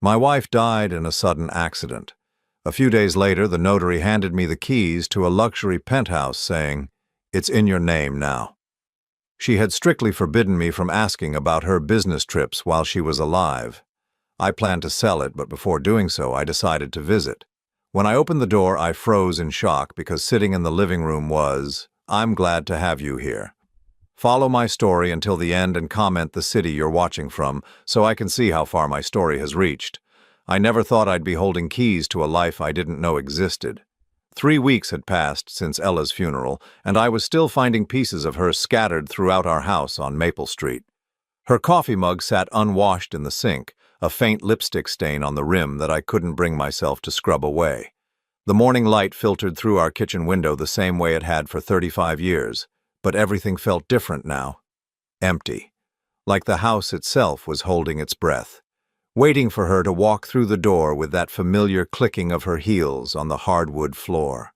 My wife died in a sudden accident. A few days later, the notary handed me the keys to a luxury penthouse saying, "It's in your name now." She had strictly forbidden me from asking about her business trips while she was alive. I planned to sell it, but before doing so, I decided to visit. When I opened the door, I froze in shock because sitting in the living room was, "I'm glad to have you here. Follow my story until the end and comment the city you're watching from so I can see how far my story has reached. I never thought I'd be holding keys to a life I didn't know existed." 3 weeks had passed since Ella's funeral, and I was still finding pieces of her scattered throughout our house on Maple Street. Her coffee mug sat unwashed in the sink, a faint lipstick stain on the rim that I couldn't bring myself to scrub away. The morning light filtered through our kitchen window the same way it had for 35 years, but everything felt different now. Empty. Like the house itself was holding its breath, waiting for her to walk through the door with that familiar clicking of her heels on the hardwood floor.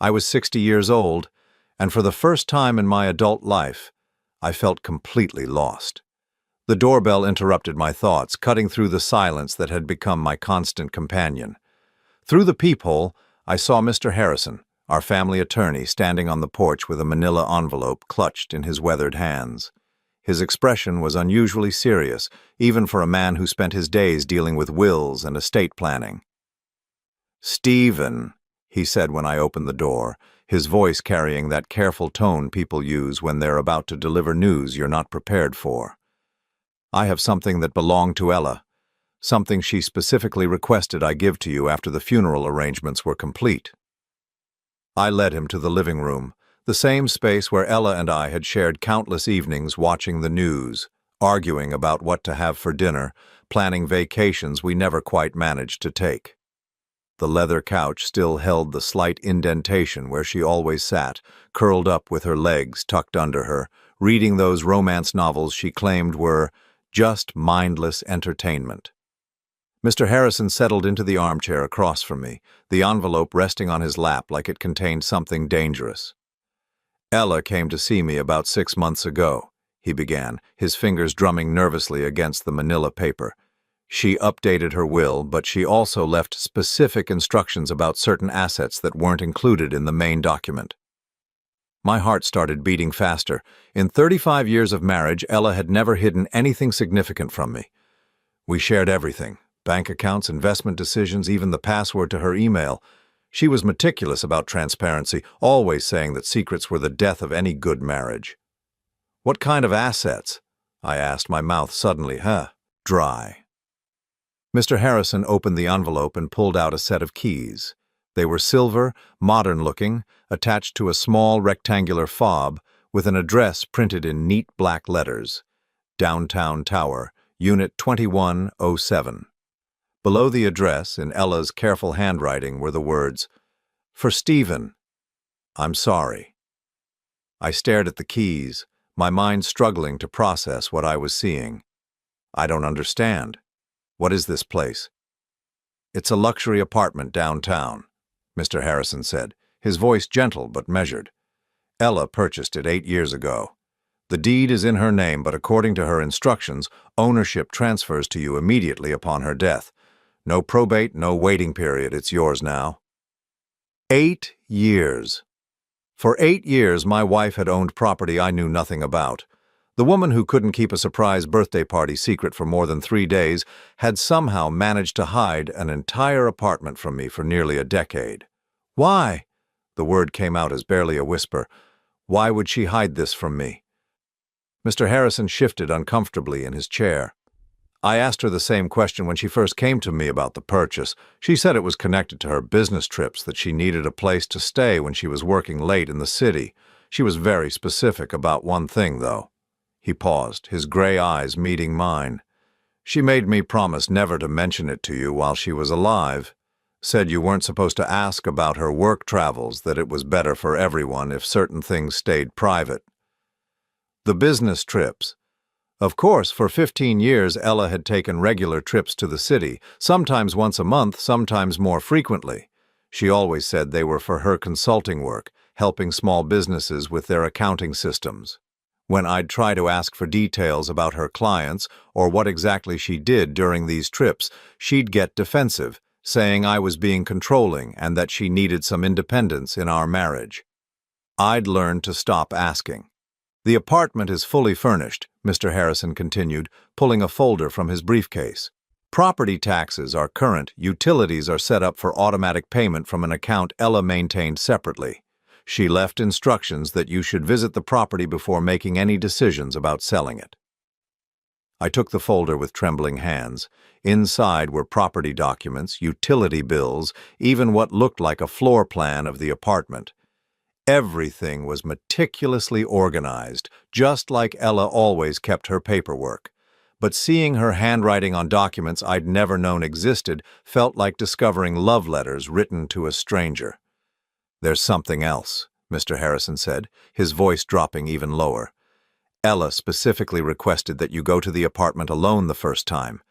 I was 60 years old, and for the first time in my adult life, I felt completely lost. The doorbell interrupted my thoughts, cutting through the silence that had become my constant companion. Through the peephole, I saw Mr. Harrison, our family attorney, standing on the porch with a manila envelope clutched in his weathered hands. His expression was unusually serious, even for a man who spent his days dealing with wills and estate planning. "Stephen," he said when I opened the door, his voice carrying that careful tone people use when they're about to deliver news you're not prepared for. "I have something that belonged to Ella, something she specifically requested I give to you after the funeral arrangements were complete." I led him to the living room, the same space where Ella and I had shared countless evenings watching the news, arguing about what to have for dinner, planning vacations we never quite managed to take. The leather couch still held the slight indentation where she always sat, curled up with her legs tucked under her, reading those romance novels she claimed were just mindless entertainment. Mr. Harrison settled into the armchair across from me, the envelope resting on his lap like it contained something dangerous. "Ella came to see me about 6 months ago," he began, his fingers drumming nervously against the manila paper. "She updated her will, but she also left specific instructions about certain assets that weren't included in the main document." My heart started beating faster. In 35 years of marriage, Ella had never hidden anything significant from me. We shared everything: bank accounts, investment decisions, even the password to her email. She was meticulous about transparency, always saying that secrets were the death of any good marriage. "What kind of assets?" I asked, my mouth suddenly, dry. Mr. Harrison opened the envelope and pulled out a set of keys. They were silver, modern-looking, attached to a small rectangular fob with an address printed in neat black letters: Downtown Tower, Unit 2107. Below the address, in Ella's careful handwriting, were the words, "For Stephen. I'm sorry." I stared at the keys, my mind struggling to process what I was seeing. "I don't understand. What is this place?" "It's a luxury apartment downtown," Mr. Harrison said, his voice gentle but measured. "Ella purchased it 8 years ago. The deed is in her name, but according to her instructions, ownership transfers to you immediately upon her death. No probate, no waiting period. It's yours now." 8 years. For 8 years, my wife had owned property I knew nothing about. The woman who couldn't keep a surprise birthday party secret for more than 3 days had somehow managed to hide an entire apartment from me for nearly a decade. "Why?" The word came out as barely a whisper. "Why would she hide this from me?" Mr. Harrison shifted uncomfortably in his chair. I asked her the same question when she first came to me about the purchase. She said it was connected to her business trips, that she needed a place to stay when she was working late in the city. She was very specific about one thing, though. He paused, his gray eyes meeting mine. "She made me promise never to mention it to you while she was alive. Said you weren't supposed to ask about her work travels, that it was better for everyone if certain things stayed private." The business trips. Of course, for 15 years, Ella had taken regular trips to the city, sometimes once a month, sometimes more frequently. She always said they were for her consulting work, helping small businesses with their accounting systems. When I'd try to ask for details about her clients or what exactly she did during these trips, she'd get defensive, saying I was being controlling and that she needed some independence in our marriage. I'd learned to stop asking. "The apartment is fully furnished," Mr. Harrison continued, pulling a folder from his briefcase. "Property taxes are current, utilities are set up for automatic payment from an account Ella maintained separately. She left instructions that you should visit the property before making any decisions about selling it." I took the folder with trembling hands. Inside were property documents, utility bills, even what looked like a floor plan of the apartment. Everything was meticulously organized, just like Ella always kept her paperwork. But seeing her handwriting on documents I'd never known existed felt like discovering love letters written to a stranger. "There's something else," Mr. Harrison said, his voice dropping even lower. "Ella specifically requested that you go to the apartment alone the first time.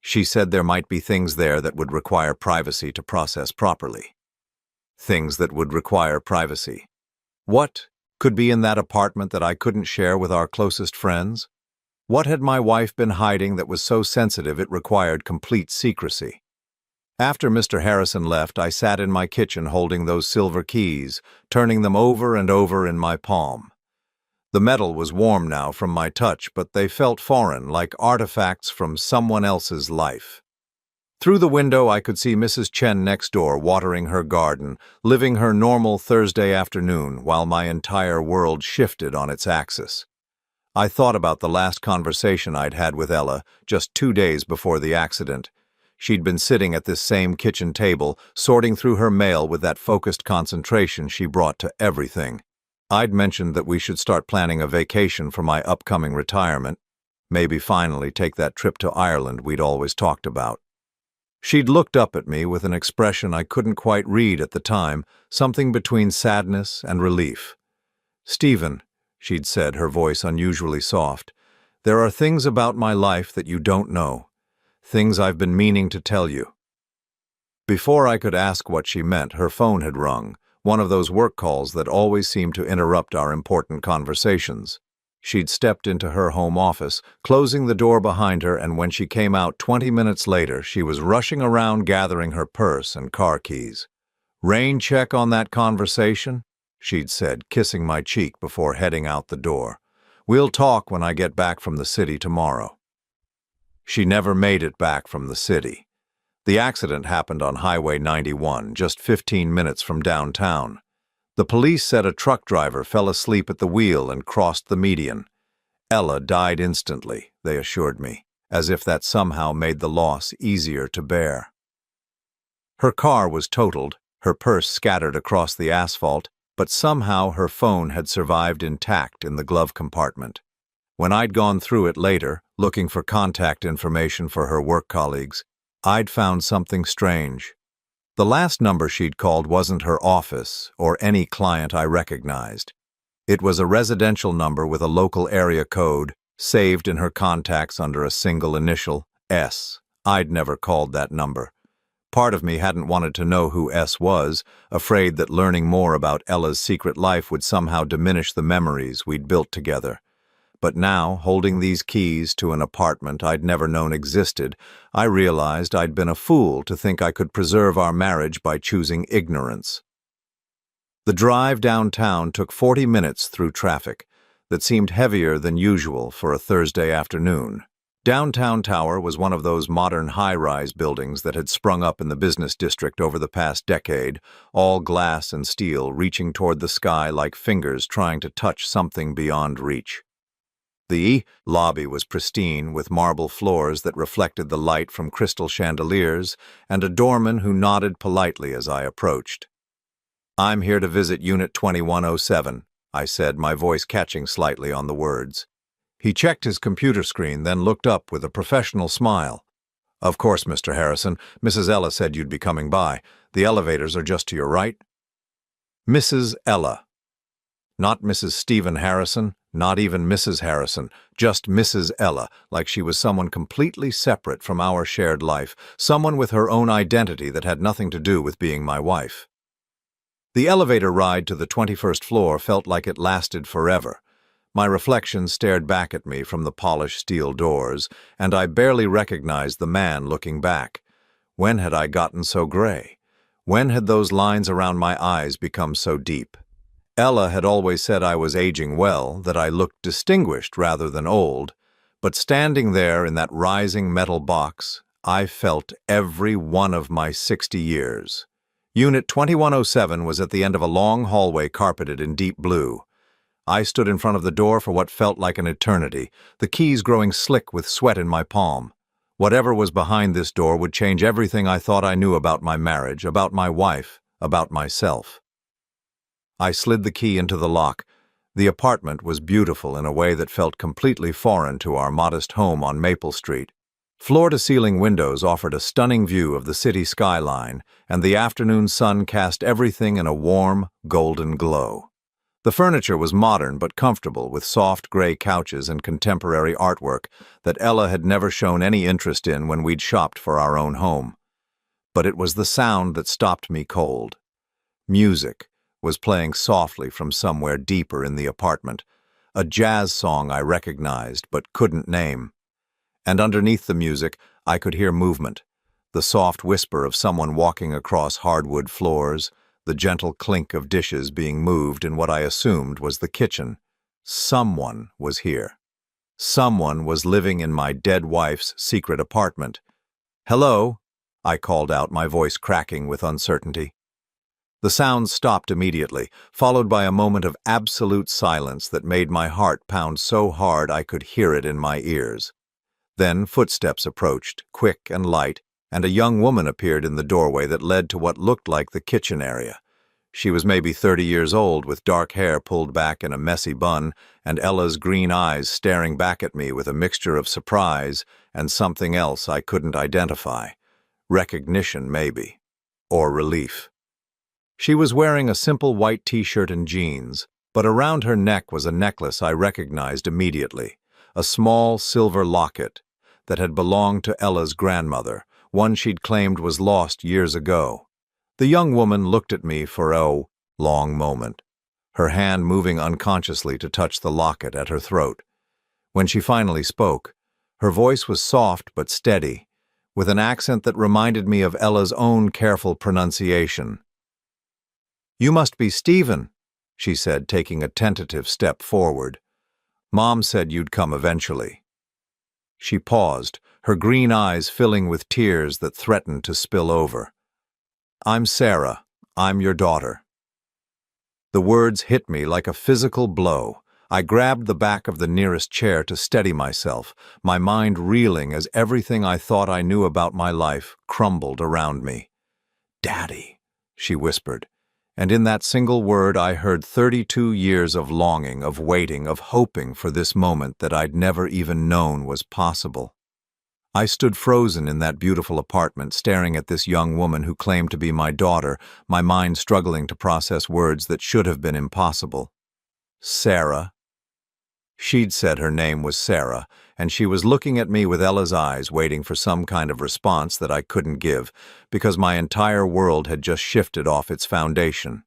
She said there might be things there that would require privacy to process properly." Things that would require privacy. What could be in that apartment that I couldn't share with our closest friends? What had my wife been hiding that was so sensitive it required complete secrecy? After Mr. Harrison left, I sat in my kitchen holding those silver keys, turning them over and over in my palm. The metal was warm now from my touch, but they felt foreign, like artifacts from someone else's life. Through the window, I could see Mrs. Chen next door watering her garden, living her normal Thursday afternoon while my entire world shifted on its axis. I thought about the last conversation I'd had with Ella just 2 days before the accident. She'd been sitting at this same kitchen table, sorting through her mail with that focused concentration she brought to everything. I'd mentioned that we should start planning a vacation for my upcoming retirement, maybe finally take that trip to Ireland we'd always talked about. She'd looked up at me with an expression I couldn't quite read at the time, something between sadness and relief. "Stephen," she'd said, her voice unusually soft, "there are things about my life that you don't know, things I've been meaning to tell you." Before I could ask what she meant, her phone had rung, one of those work calls that always seem to interrupt our important conversations. She'd stepped into her home office, closing the door behind her, and when she came out 20 minutes later, she was rushing around gathering her purse and car keys. "Rain check on that conversation?" she'd said, kissing my cheek before heading out the door. "We'll talk when I get back from the city tomorrow." She never made it back from the city. The accident happened on Highway 91, just 15 minutes from downtown. The police said a truck driver fell asleep at the wheel and crossed the median. Ella died instantly, they assured me, as if that somehow made the loss easier to bear. Her car was totaled, her purse scattered across the asphalt, but somehow her phone had survived intact in the glove compartment. When I'd gone through it later, looking for contact information for her work colleagues, I'd found something strange. The last number she'd called wasn't her office or any client I recognized. It was a residential number with a local area code, saved in her contacts under a single initial, S. I'd never called that number. Part of me hadn't wanted to know who S was, afraid that learning more about Ella's secret life would somehow diminish the memories we'd built together. But now, holding these keys to an apartment I'd never known existed, I realized I'd been a fool to think I could preserve our marriage by choosing ignorance. The drive downtown took 40 minutes through traffic that seemed heavier than usual for a Thursday afternoon. Downtown Tower was one of those modern high-rise buildings that had sprung up in the business district over the past decade, all glass and steel reaching toward the sky like fingers trying to touch something beyond reach. The lobby was pristine, with marble floors that reflected the light from crystal chandeliers, and a doorman who nodded politely as I approached. "I'm here to visit Unit 2107, I said, my voice catching slightly on the words. He checked his computer screen, then looked up with a professional smile. "Of course, Mr. Harrison. Mrs. Ella said you'd be coming by. The elevators are just to your right." Mrs. Ella. Not Mrs. Stephen Harrison, not even Mrs. Harrison, just Mrs. Ella, like she was someone completely separate from our shared life, someone with her own identity that had nothing to do with being my wife. The elevator ride to the 21st floor felt like it lasted forever, My reflection stared back at me from the polished steel doors, and I barely recognized the man looking back. When had I gotten so gray? When had those lines around my eyes become so deep? Ella had always said I was aging well, that I looked distinguished rather than old, but standing there in that rising metal box, I felt every one of my 60 years. Unit 2107 was at the end of a long hallway carpeted in deep blue. I stood in front of the door for what felt like an eternity, the keys growing slick with sweat in my palm. Whatever was behind this door would change everything I thought I knew about my marriage, about my wife, about myself. I slid the key into the lock. The apartment was beautiful in a way that felt completely foreign to our modest home on Maple Street. Floor-to-ceiling windows offered a stunning view of the city skyline, and the afternoon sun cast everything in a warm, golden glow. The furniture was modern but comfortable, with soft gray couches and contemporary artwork that Ella had never shown any interest in when we'd shopped for our own home. But it was the sound that stopped me cold. Music was playing softly from somewhere deeper in the apartment, a jazz song I recognized but couldn't name. And underneath the music, I could hear movement, the soft whisper of someone walking across hardwood floors, the gentle clink of dishes being moved in what I assumed was the kitchen. Someone was here. Someone was living in my dead wife's secret apartment. "Hello," I called out, my voice cracking with uncertainty. The sound stopped immediately, followed by a moment of absolute silence that made my heart pound so hard I could hear it in my ears. Then footsteps approached, quick and light, and a young woman appeared in the doorway that led to what looked like the kitchen area. She was maybe 30 years old, with dark hair pulled back in a messy bun, and Ella's green eyes staring back at me with a mixture of surprise and something else I couldn't identify. Recognition, maybe. Or relief. She was wearing a simple white t-shirt and jeans, but around her neck was a necklace I recognized immediately, a small silver locket that had belonged to Ella's grandmother, one she'd claimed was lost years ago. The young woman looked at me for a long moment, her hand moving unconsciously to touch the locket at her throat. When she finally spoke, her voice was soft but steady, with an accent that reminded me of Ella's own careful pronunciation. "You must be Stephen," she said, taking a tentative step forward. "Mom said you'd come eventually." She paused, her green eyes filling with tears that threatened to spill over. "I'm Sarah. I'm your daughter." The words hit me like a physical blow. I grabbed the back of the nearest chair to steady myself, my mind reeling as everything I thought I knew about my life crumbled around me. "Daddy," she whispered, and in that single word I heard 32 years of longing, of waiting, of hoping for this moment that I'd never even known was possible. I stood frozen in that beautiful apartment, staring at this young woman who claimed to be my daughter, my mind struggling to process words that should have been impossible. Sarah. She'd said her name was Sarah, and she was looking at me with Ella's eyes, waiting for some kind of response that I couldn't give, because my entire world had just shifted off its foundation.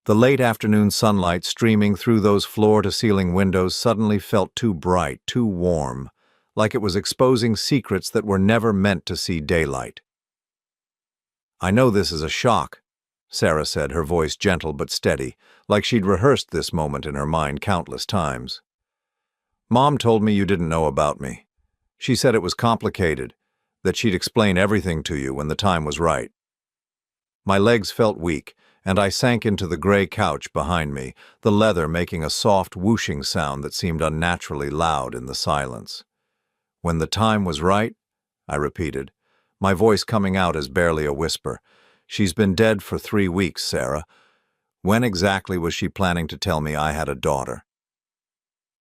The late afternoon sunlight streaming through those floor-to-ceiling windows suddenly felt too bright, too warm, like it was exposing secrets that were never meant to see daylight. "I know this is a shock," Sarah said, her voice gentle but steady, like she'd rehearsed this moment in her mind countless times. "Mom told me you didn't know about me. She said it was complicated, that she'd explain everything to you when the time was right." My legs felt weak, and I sank into the gray couch behind me, the leather making a soft whooshing sound that seemed unnaturally loud in the silence. "When the time was right?" I repeated, my voice coming out as barely a whisper. "She's been dead for 3 weeks, Sarah. When exactly was she planning to tell me I had a daughter?"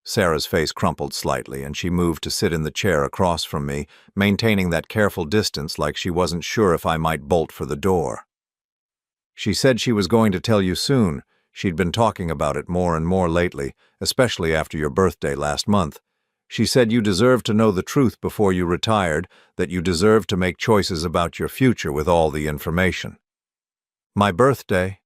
Sarah's face crumpled slightly, and she moved to sit in the chair across from me, maintaining that careful distance like she wasn't sure if I might bolt for the door. "She said she was going to tell you soon. She'd been talking about it more and more lately, especially after your birthday last month. She said you deserved to know the truth before you retired, that you deserved to make choices about your future with all the information." My birthday?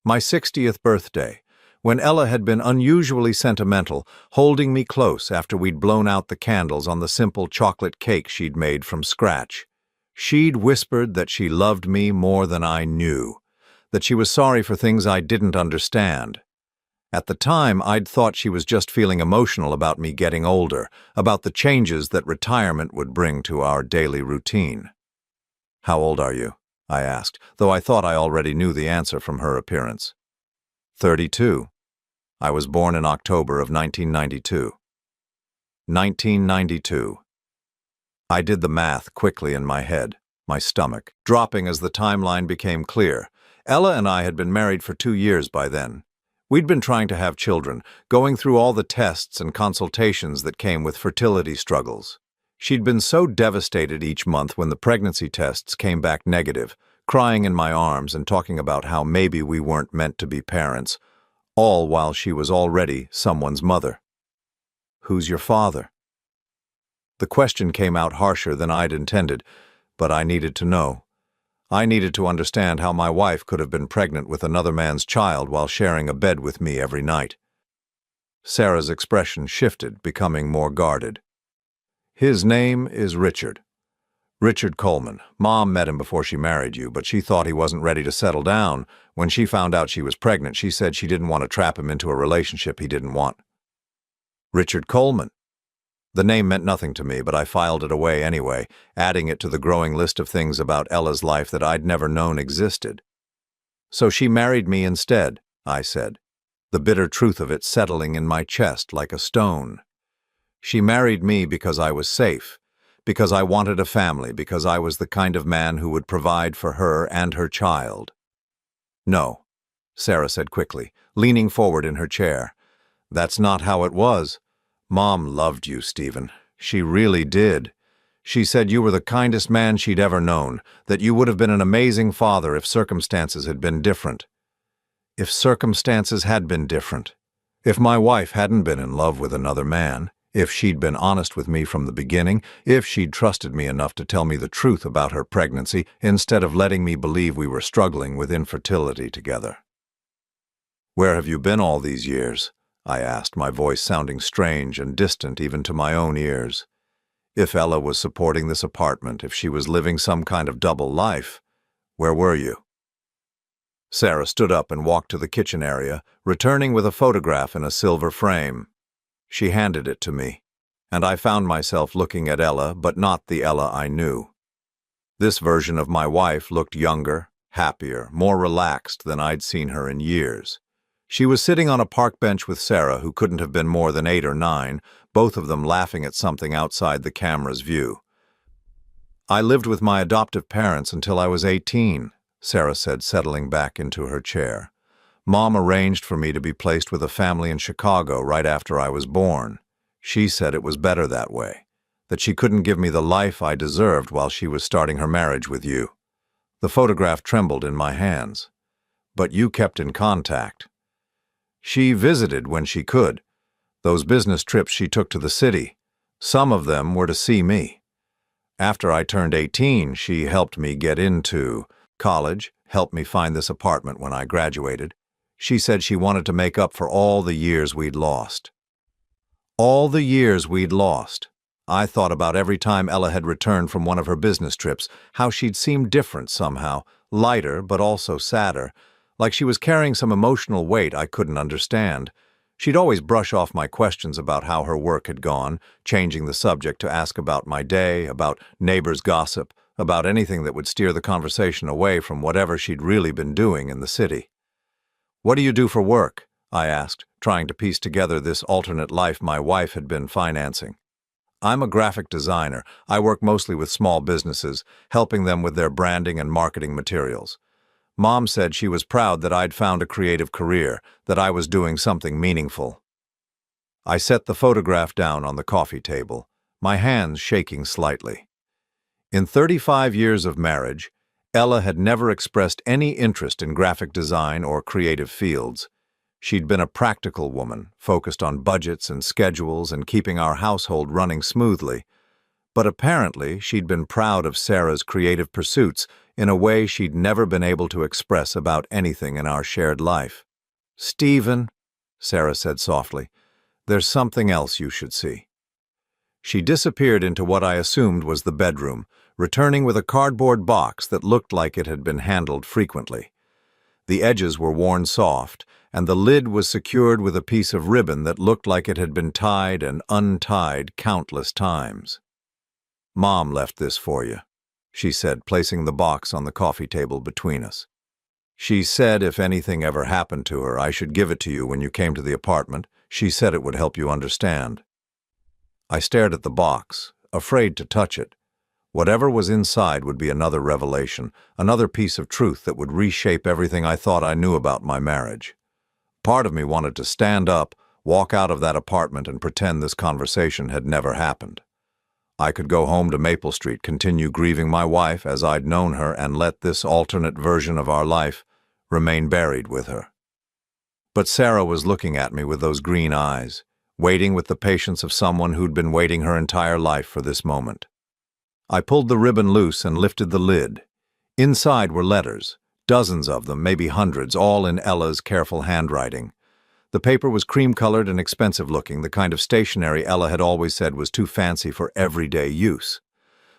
My 60th birthday, when Ella had been unusually sentimental, holding me close after we'd blown out the candles on the simple chocolate cake she'd made from scratch. She'd whispered that she loved me more than I knew, that she was sorry for things I didn't understand. At the time, I'd thought she was just feeling emotional about me getting older, about the changes that retirement would bring to our daily routine. "How old are you?" I asked, though I thought I already knew the answer from her appearance. 32. I was born in October of 1992. 1992. I did the math quickly in my head, my stomach dropping as the timeline became clear. Ella and I had been married for 2 years by then. We'd been trying to have children, going through all the tests and consultations that came with fertility struggles. She'd been so devastated each month when the pregnancy tests came back negative, crying in my arms and talking about how maybe we weren't meant to be parents, all while she was already someone's mother. "Who's your father?" The question came out harsher than I'd intended, but I needed to know. I needed to understand how my wife could have been pregnant with another man's child while sharing a bed with me every night. Sarah's expression shifted, becoming more guarded. "His name is Richard. Richard Coleman. Mom met him before she married you, but she thought he wasn't ready to settle down. When she found out she was pregnant, she said she didn't want to trap him into a relationship he didn't want." Richard Coleman. The name meant nothing to me, but I filed it away anyway, adding it to the growing list of things about Ella's life that I'd never known existed. "So she married me instead," I said, the bitter truth of it settling in my chest like a stone. "She married me because I was safe, because I wanted a family, because I was the kind of man who would provide for her and her child." "No," Sarah said quickly, leaning forward in her chair. "That's not how it was. Mom loved you, Stephen. She really did. She said you were the kindest man she'd ever known, that you would have been an amazing father if circumstances had been different." If circumstances had been different, if my wife hadn't been in love with another man, if she'd been honest with me from the beginning, if she'd trusted me enough to tell me the truth about her pregnancy instead of letting me believe we were struggling with infertility together. "Where have you been all these years?" I asked, my voice sounding strange and distant even to my own ears. If Ella was supporting this apartment, if she was living some kind of double life, where were you? Sarah stood up and walked to the kitchen area, returning with a photograph in a silver frame. She handed it to me, and I found myself looking at Ella, but not the Ella I knew. This version of my wife looked younger, happier, more relaxed than I'd seen her in years. She was sitting on a park bench with Sarah, who couldn't have been more than 8 or 9, both of them laughing at something outside the camera's view. "I lived with my adoptive parents until I was 18, Sarah said, settling back into her chair. "Mom arranged for me to be placed with a family in Chicago right after I was born. She said it was better that way, that she couldn't give me the life I deserved while she was starting her marriage with you." The photograph trembled in my hands. "But you kept in contact." "She visited when she could. Those business trips she took to the city, some of them were to see me. After I turned 18, she helped me get into college, helped me find this apartment when I graduated. She said she wanted to make up for all the years we'd lost." All the years we'd lost. I thought about every time Ella had returned from one of her business trips, how she'd seemed different somehow, lighter but also sadder, like she was carrying some emotional weight I couldn't understand. She'd always brush off my questions about how her work had gone, changing the subject to ask about my day, about neighbors' gossip, about anything that would steer the conversation away from whatever she'd really been doing in the city. "What do you do for work?" I asked, trying to piece together this alternate life my wife had been financing. "I'm a graphic designer. I work mostly with small businesses, helping them with their branding and marketing materials. Mom said she was proud that I'd found a creative career, that I was doing something meaningful." I set the photograph down on the coffee table, my hands shaking slightly. In 35 years of marriage, Ella had never expressed any interest in graphic design or creative fields. She'd been a practical woman, focused on budgets and schedules and keeping our household running smoothly. But apparently, she'd been proud of Sarah's creative pursuits in a way she'd never been able to express about anything in our shared life. "Stephen," Sarah said softly. "There's something else you should see." She disappeared into what I assumed was the bedroom, returning with a cardboard box that looked like it had been handled frequently. The edges were worn soft, and the lid was secured with a piece of ribbon that looked like it had been tied and untied countless times. "Mom left this for you," she said, placing the box on the coffee table between us. "She said if anything ever happened to her, I should give it to you when you came to the apartment. She said it would help you understand." I stared at the box, afraid to touch it. Whatever was inside would be another revelation, another piece of truth that would reshape everything I thought I knew about my marriage. Part of me wanted to stand up, walk out of that apartment, and pretend this conversation had never happened. I could go home to Maple Street, continue grieving my wife as I'd known her, and let this alternate version of our life remain buried with her. But Sarah was looking at me with those green eyes, waiting with the patience of someone who'd been waiting her entire life for this moment. I pulled the ribbon loose and lifted the lid. Inside were letters, dozens of them, maybe hundreds, all in Ella's careful handwriting. The paper was cream-colored and expensive-looking, the kind of stationery Ella had always said was too fancy for everyday use.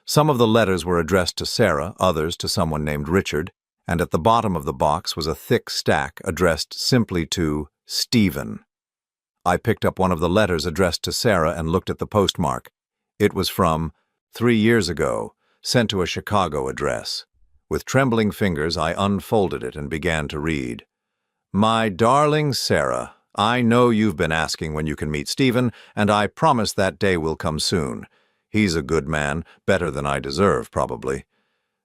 Some of the letters were addressed to Sarah, others to someone named Richard, and at the bottom of the box was a thick stack addressed simply to Stephen. I picked up one of the letters addressed to Sarah and looked at the postmark. It was from 3 years ago, sent to a Chicago address. With trembling fingers, I unfolded it and began to read. "My darling Sarah, I know you've been asking when you can meet Stephen, and I promise that day will come soon. He's a good man, better than I deserve, probably.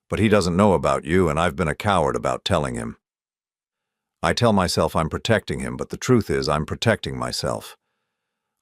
But he doesn't know about you, and I've been a coward about telling him. I tell myself I'm protecting him, but the truth is I'm protecting myself.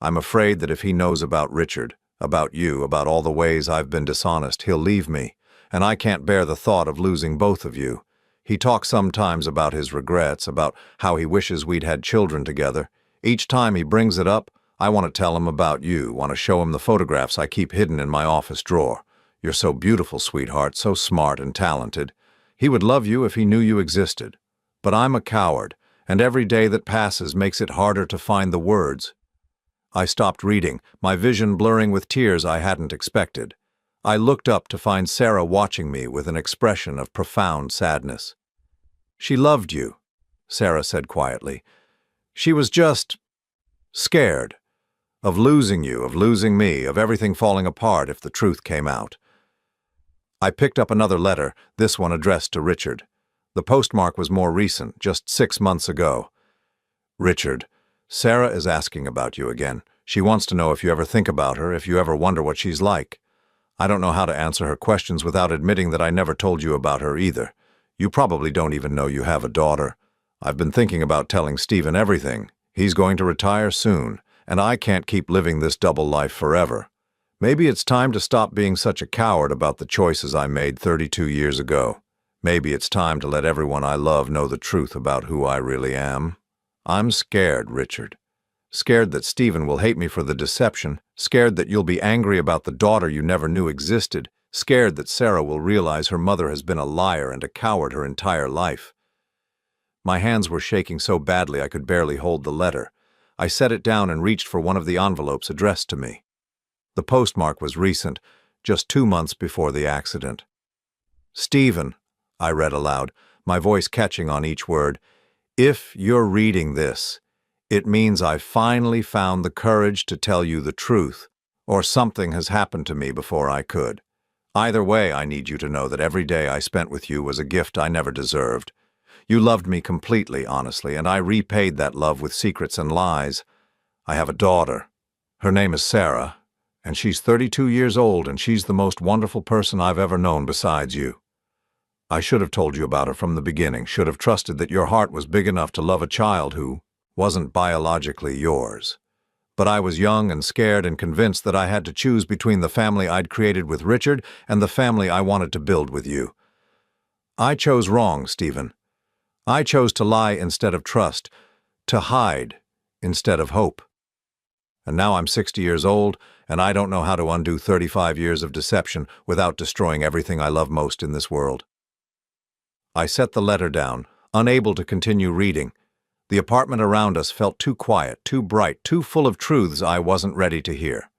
I'm afraid that if he knows about Richard, about you, about all the ways I've been dishonest, he'll leave me, and I can't bear the thought of losing both of you. He talks sometimes about his regrets, about how he wishes we'd had children together. Each time he brings it up, I want to tell him about you, want to show him the photographs I keep hidden in my office drawer. You're so beautiful, sweetheart, so smart and talented. He would love you if he knew you existed. But I'm a coward, and every day that passes makes it harder to find the words." I stopped reading, my vision blurring with tears I hadn't expected. I looked up to find Sarah watching me with an expression of profound sadness. "She loved you," Sarah said quietly. "She was just scared of losing you, of losing me, of everything falling apart if the truth came out." I picked up another letter, this one addressed to Richard. The postmark was more recent, just 6 months ago. "Richard, Sarah is asking about you again. She wants to know if you ever think about her, if you ever wonder what she's like. I don't know how to answer her questions without admitting that I never told you about her either. You probably don't even know you have a daughter. I've been thinking about telling Stephen everything. He's going to retire soon, and I can't keep living this double life forever. Maybe it's time to stop being such a coward about the choices I made 32 years ago. Maybe it's time to let everyone I love know the truth about who I really am. I'm scared, Richard. Scared that Stephen will hate me for the deception, scared that you'll be angry about the daughter you never knew existed, scared that Sarah will realize her mother has been a liar and a coward her entire life." My hands were shaking so badly I could barely hold the letter. I set it down and reached for one of the envelopes addressed to me. The postmark was recent, just 2 months before the accident. "Stephen," I read aloud, my voice catching on each word, "if you're reading this, it means I've finally found the courage to tell you the truth, or something has happened to me before I could. Either way, I need you to know that every day I spent with you was a gift I never deserved. You loved me completely, honestly, and I repaid that love with secrets and lies. I have a daughter. Her name is Sarah, and she's 32 years old, and she's the most wonderful person I've ever known besides you. I should have told you about her from the beginning, should have trusted that your heart was big enough to love a child who wasn't biologically yours. But I was young and scared and convinced that I had to choose between the family I'd created with Richard and the family I wanted to build with you. I chose wrong, Stephen. I chose to lie instead of trust, to hide instead of hope. And now I'm 60 years old, and I don't know how to undo 35 years of deception without destroying everything I love most in this world." I set the letter down, unable to continue reading. The apartment around us felt too quiet, too bright, too full of truths I wasn't ready to hear.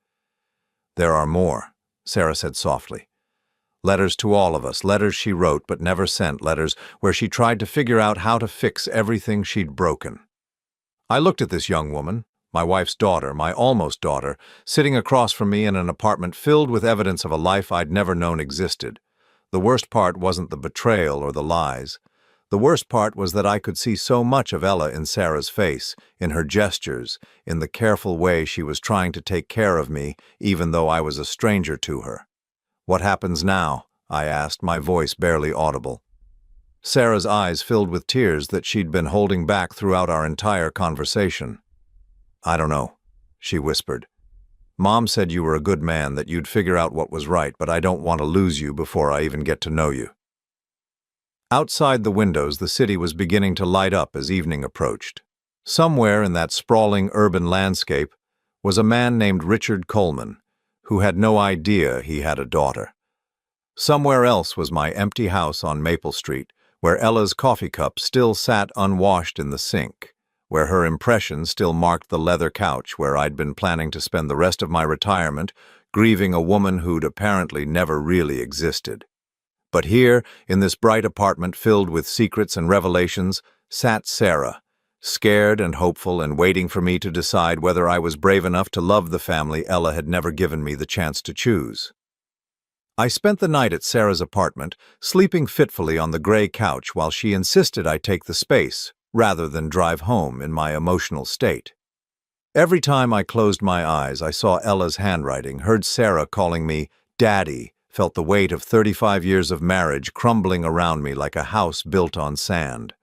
"There are more," Sarah said softly. "Letters to all of us, letters she wrote but never sent, letters where she tried to figure out how to fix everything she'd broken." I looked at this young woman, my wife's daughter, my almost daughter, sitting across from me in an apartment filled with evidence of a life I'd never known existed. The worst part wasn't the betrayal or the lies. The worst part was that I could see so much of Ella in Sarah's face, in her gestures, in the careful way she was trying to take care of me, even though I was a stranger to her. "What happens now?" I asked, my voice barely audible. Sarah's eyes filled with tears that she'd been holding back throughout our entire conversation. "I don't know," she whispered. "Mom said you were a good man, that you'd figure out what was right, but I don't want to lose you before I even get to know you." Outside the windows, the city was beginning to light up as evening approached. Somewhere in that sprawling urban landscape was a man named Richard Coleman, who had no idea he had a daughter. Somewhere else was my empty house on Maple Street, where Ella's coffee cup still sat unwashed in the sink, where her impression still marked the leather couch where I'd been planning to spend the rest of my retirement, grieving a woman who'd apparently never really existed. But here, in this bright apartment filled with secrets and revelations, sat Sarah, scared and hopeful and waiting for me to decide whether I was brave enough to love the family Ella had never given me the chance to choose. I spent the night at Sarah's apartment, sleeping fitfully on the gray couch while she insisted I take the space, rather than drive home in my emotional state. Every time I closed my eyes, I saw Ella's handwriting, heard Sarah calling me Daddy, felt the weight of 35 years of marriage crumbling around me like a house built on sand.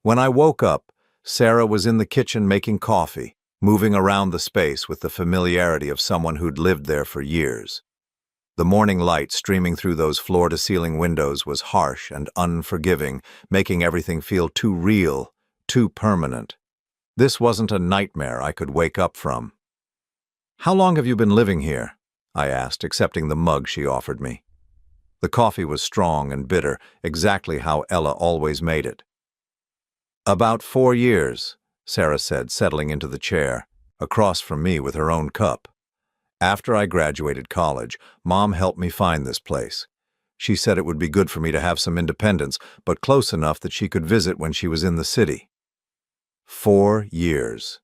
When I woke up, Sarah was in the kitchen making coffee, moving around the space with the familiarity of someone who'd lived there for years. The morning light streaming through those floor-to-ceiling windows was harsh and unforgiving, making everything feel too real, too permanent. This wasn't a nightmare I could wake up from. "How long have you been living here?" I asked, accepting the mug she offered me. The coffee was strong and bitter, exactly how Ella always made it. "About 4 years," Sarah said, settling into the chair, across from me with her own cup. "After I graduated college, Mom helped me find this place. She said it would be good for me to have some independence, but close enough that she could visit when she was in the city." 4 years.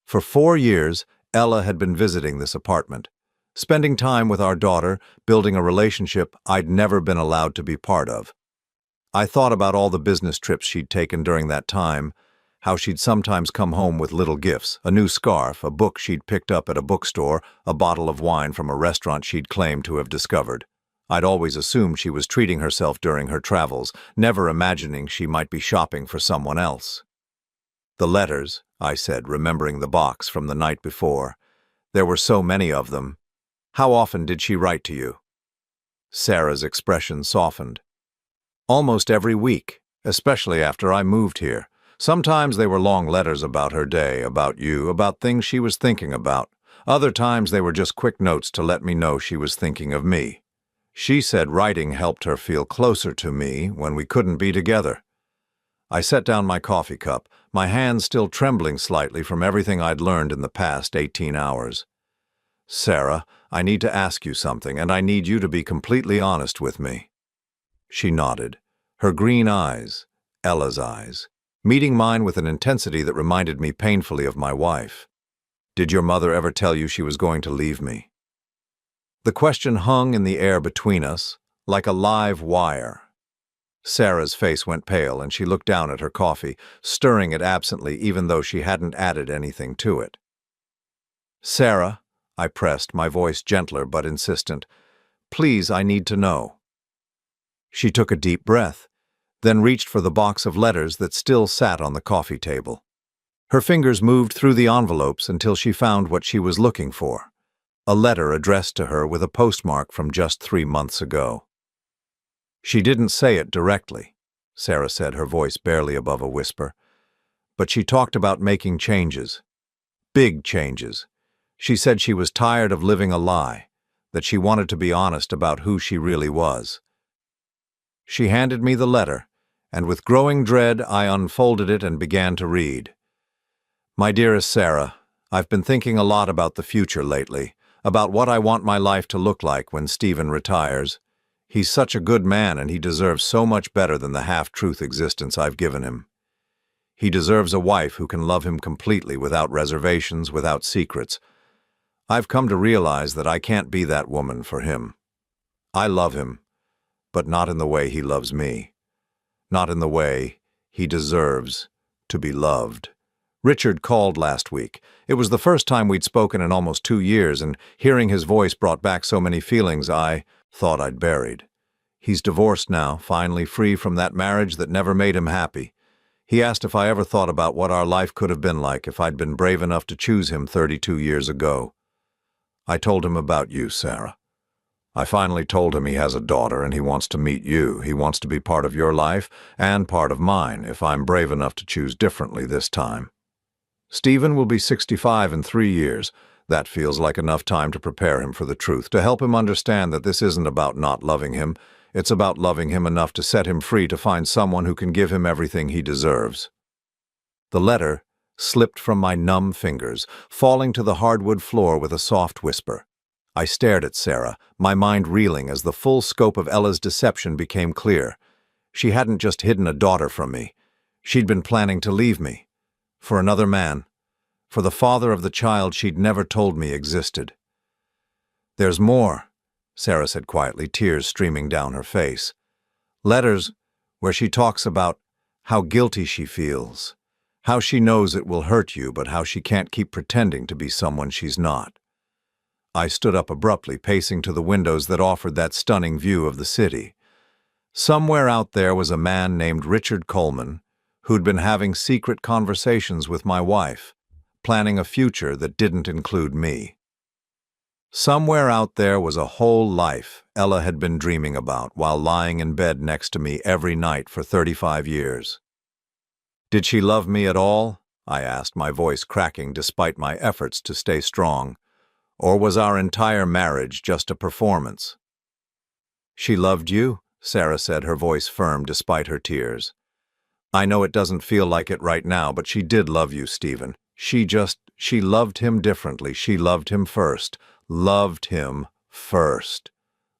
For 4 years, Ella had been visiting this apartment, spending time with our daughter, building a relationship I'd never been allowed to be part of. I thought about all the business trips she'd taken during that time, how she'd sometimes come home with little gifts, a new scarf, a book she'd picked up at a bookstore, a bottle of wine from a restaurant she'd claimed to have discovered. I'd always assumed she was treating herself during her travels, never imagining she might be shopping for someone else. "The letters," I said, remembering the box from the night before. "There were so many of them. How often did she write to you?" Sarah's expression softened. "Almost every week, especially after I moved here. Sometimes they were long letters about her day, about you, about things she was thinking about. Other times they were just quick notes to let me know she was thinking of me. She said writing helped her feel closer to me when we couldn't be together." I set down my coffee cup, my hands still trembling slightly from everything I'd learned in the past 18 hours. "Sarah, I need to ask you something, and I need you to be completely honest with me." She nodded, her green eyes, Ella's eyes, meeting mine with an intensity that reminded me painfully of my wife. "Did your mother ever tell you she was going to leave me?" The question hung in the air between us, like a live wire. Sarah's face went pale, and she looked down at her coffee, stirring it absently even though she hadn't added anything to it. "Sarah," I pressed, my voice gentler but insistent, "please, I need to know." She took a deep breath, then reached for the box of letters that still sat on the coffee table. Her fingers moved through the envelopes until she found what she was looking for, a letter addressed to her with a postmark from just 3 months ago. "She didn't say it directly," Sarah said, her voice barely above a whisper, "but she talked about making changes. Big changes. She said she was tired of living a lie, that she wanted to be honest about who she really was." She handed me the letter, and with growing dread I unfolded it and began to read. My dearest Sarah, I've been thinking a lot about the future lately, about what I want my life to look like when Stephen retires. He's such a good man and he deserves so much better than the half-truth existence I've given him. He deserves a wife who can love him completely without reservations, without secrets. I've come to realize that I can't be that woman for him. I love him, but not in the way he loves me. Not in the way he deserves to be loved. Richard called last week. It was the first time we'd spoken in almost 2 years, and hearing his voice brought back so many feelings I thought I'd buried. He's divorced now, finally free from that marriage that never made him happy. He asked if I ever thought about what our life could have been like if I'd been brave enough to choose him 32 years ago. I told him about you, Sarah. I finally told him he has a daughter and he wants to meet you. He wants to be part of your life and part of mine if I'm brave enough to choose differently this time. Stephen will be 65 in 3 years. That feels like enough time to prepare him for the truth, to help him understand that this isn't about not loving him. It's about loving him enough to set him free to find someone who can give him everything he deserves. The letter slipped from my numb fingers, falling to the hardwood floor with a soft whisper. I stared at Sarah, my mind reeling as the full scope of Ella's deception became clear. She hadn't just hidden a daughter from me. She'd been planning to leave me. For another man. For the father of the child she'd never told me existed. "There's more," Sarah said quietly, tears streaming down her face. "Letters where she talks about how guilty she feels, how she knows it will hurt you, but how she can't keep pretending to be someone she's not." I stood up abruptly, pacing to the windows that offered that stunning view of the city. Somewhere out there was a man named Richard Coleman, who'd been having secret conversations with my wife, planning a future that didn't include me. Somewhere out there was a whole life Ella had been dreaming about while lying in bed next to me every night for 35 years. "Did she love me at all?" I asked, my voice cracking despite my efforts to stay strong. "Or was our entire marriage just a performance?" "She loved you," Sarah said, her voice firm despite her tears. "I know it doesn't feel like it right now, but she did love you, Stephen. She loved him differently. She loved him first. Loved him first."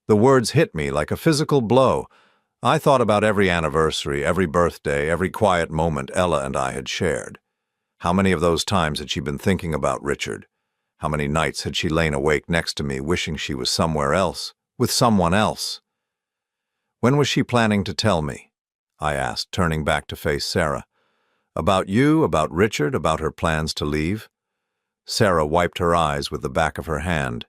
The words hit me like a physical blow. I thought about every anniversary, every birthday, every quiet moment Ella and I had shared. How many of those times had she been thinking about Richard? How many nights had she lain awake next to me, wishing she was somewhere else, with someone else? "When was she planning to tell me?" I asked, turning back to face Sarah. "About you, about Richard, about her plans to leave?" Sarah wiped her eyes with the back of her hand.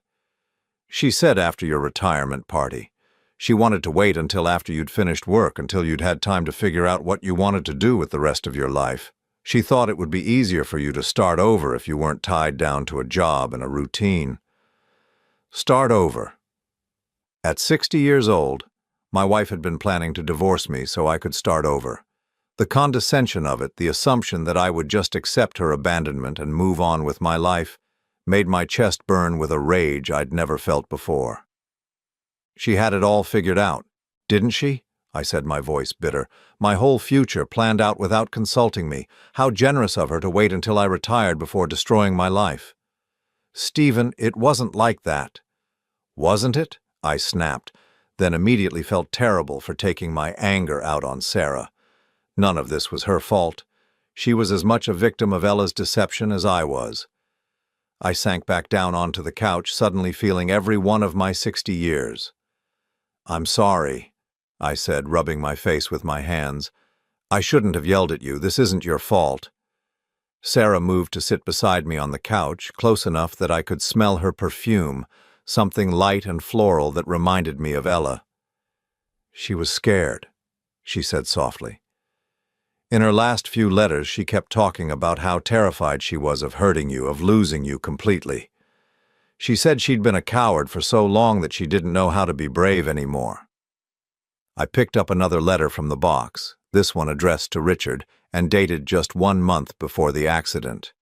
"She said after your retirement party. She wanted to wait until after you'd finished work, until you'd had time to figure out what you wanted to do with the rest of your life. She thought it would be easier for you to start over if you weren't tied down to a job and a routine." Start over. At 60 years old, my wife had been planning to divorce me so I could start over. The condescension of it, the assumption that I would just accept her abandonment and move on with my life, made my chest burn with a rage I'd never felt before. "She had it all figured out, didn't she?" I said, my voice bitter. "My whole future planned out without consulting me. How generous of her to wait until I retired before destroying my life." "Stephen, it wasn't like that." "Wasn't it?" I snapped, then immediately felt terrible for taking my anger out on Sarah. None of this was her fault. She was as much a victim of Ella's deception as I was. I sank back down onto the couch, suddenly feeling every one of my 60 years. "I'm sorry," I said, rubbing my face with my hands. "I shouldn't have yelled at you. This isn't your fault." Sarah moved to sit beside me on the couch, close enough that I could smell her perfume, something light and floral that reminded me of Ella. "She was scared," she said softly. "In her last few letters, she kept talking about how terrified she was of hurting you, of losing you completely. She said she'd been a coward for so long that she didn't know how to be brave anymore." I picked up another letter from the box, this one addressed to Richard, and dated just 1 month before the accident.